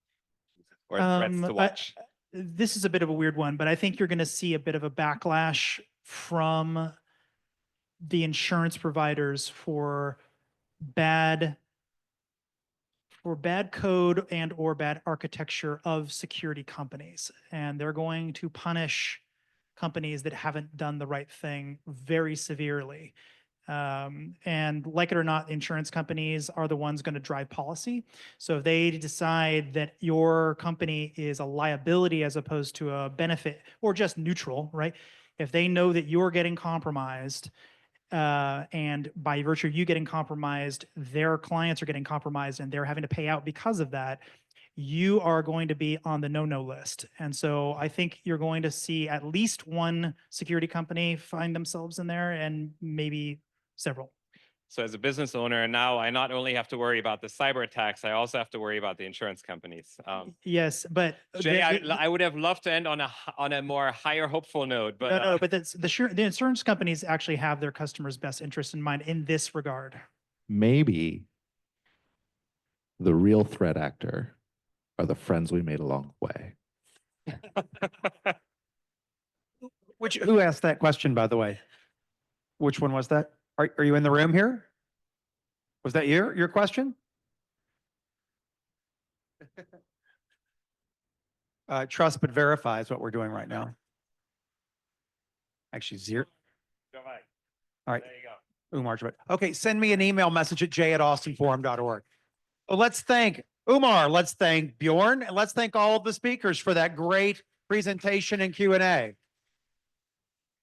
Speaker 5: threats to watch.
Speaker 3: This is a bit of a weird one, but I think you're going to see a bit of a backlash from the insurance providers for bad code and or bad architecture of security companies. And they're going to punish companies that haven't done the right thing very severely. And like it or not, insurance companies are the ones going to drive policy. So if they decide that your company is a liability as opposed to a benefit, or just neutral, right? If they know that you're getting compromised, and by virtue of you getting compromised, their clients are getting compromised and they're having to pay out because of that, you are going to be on the no-no list. And so I think you're going to see at least one security company find themselves in there, and maybe several.
Speaker 5: So as a business owner, now I not only have to worry about the cyber attacks, I also have to worry about the insurance companies.
Speaker 3: Yes, but
Speaker 5: Jay, I would have loved to end on a more higher hopeful note, but
Speaker 3: no, but the insurance companies actually have their customers' best interest in mind in this regard.
Speaker 2: Maybe the real threat actor are the friends we made along the way.
Speaker 1: Who asked that question, by the way? Which one was that? Are you in the room here? Was that your question? Trust but verify is what we're doing right now. Actually, zero.
Speaker 5: Go ahead.
Speaker 1: All right.
Speaker 5: There you go.
Speaker 1: Umar. Okay, send me an email message at j@austinforum.org. Well, let's thank Umar, let's thank Bjorn, and let's thank all of the speakers for that great presentation and Q&A.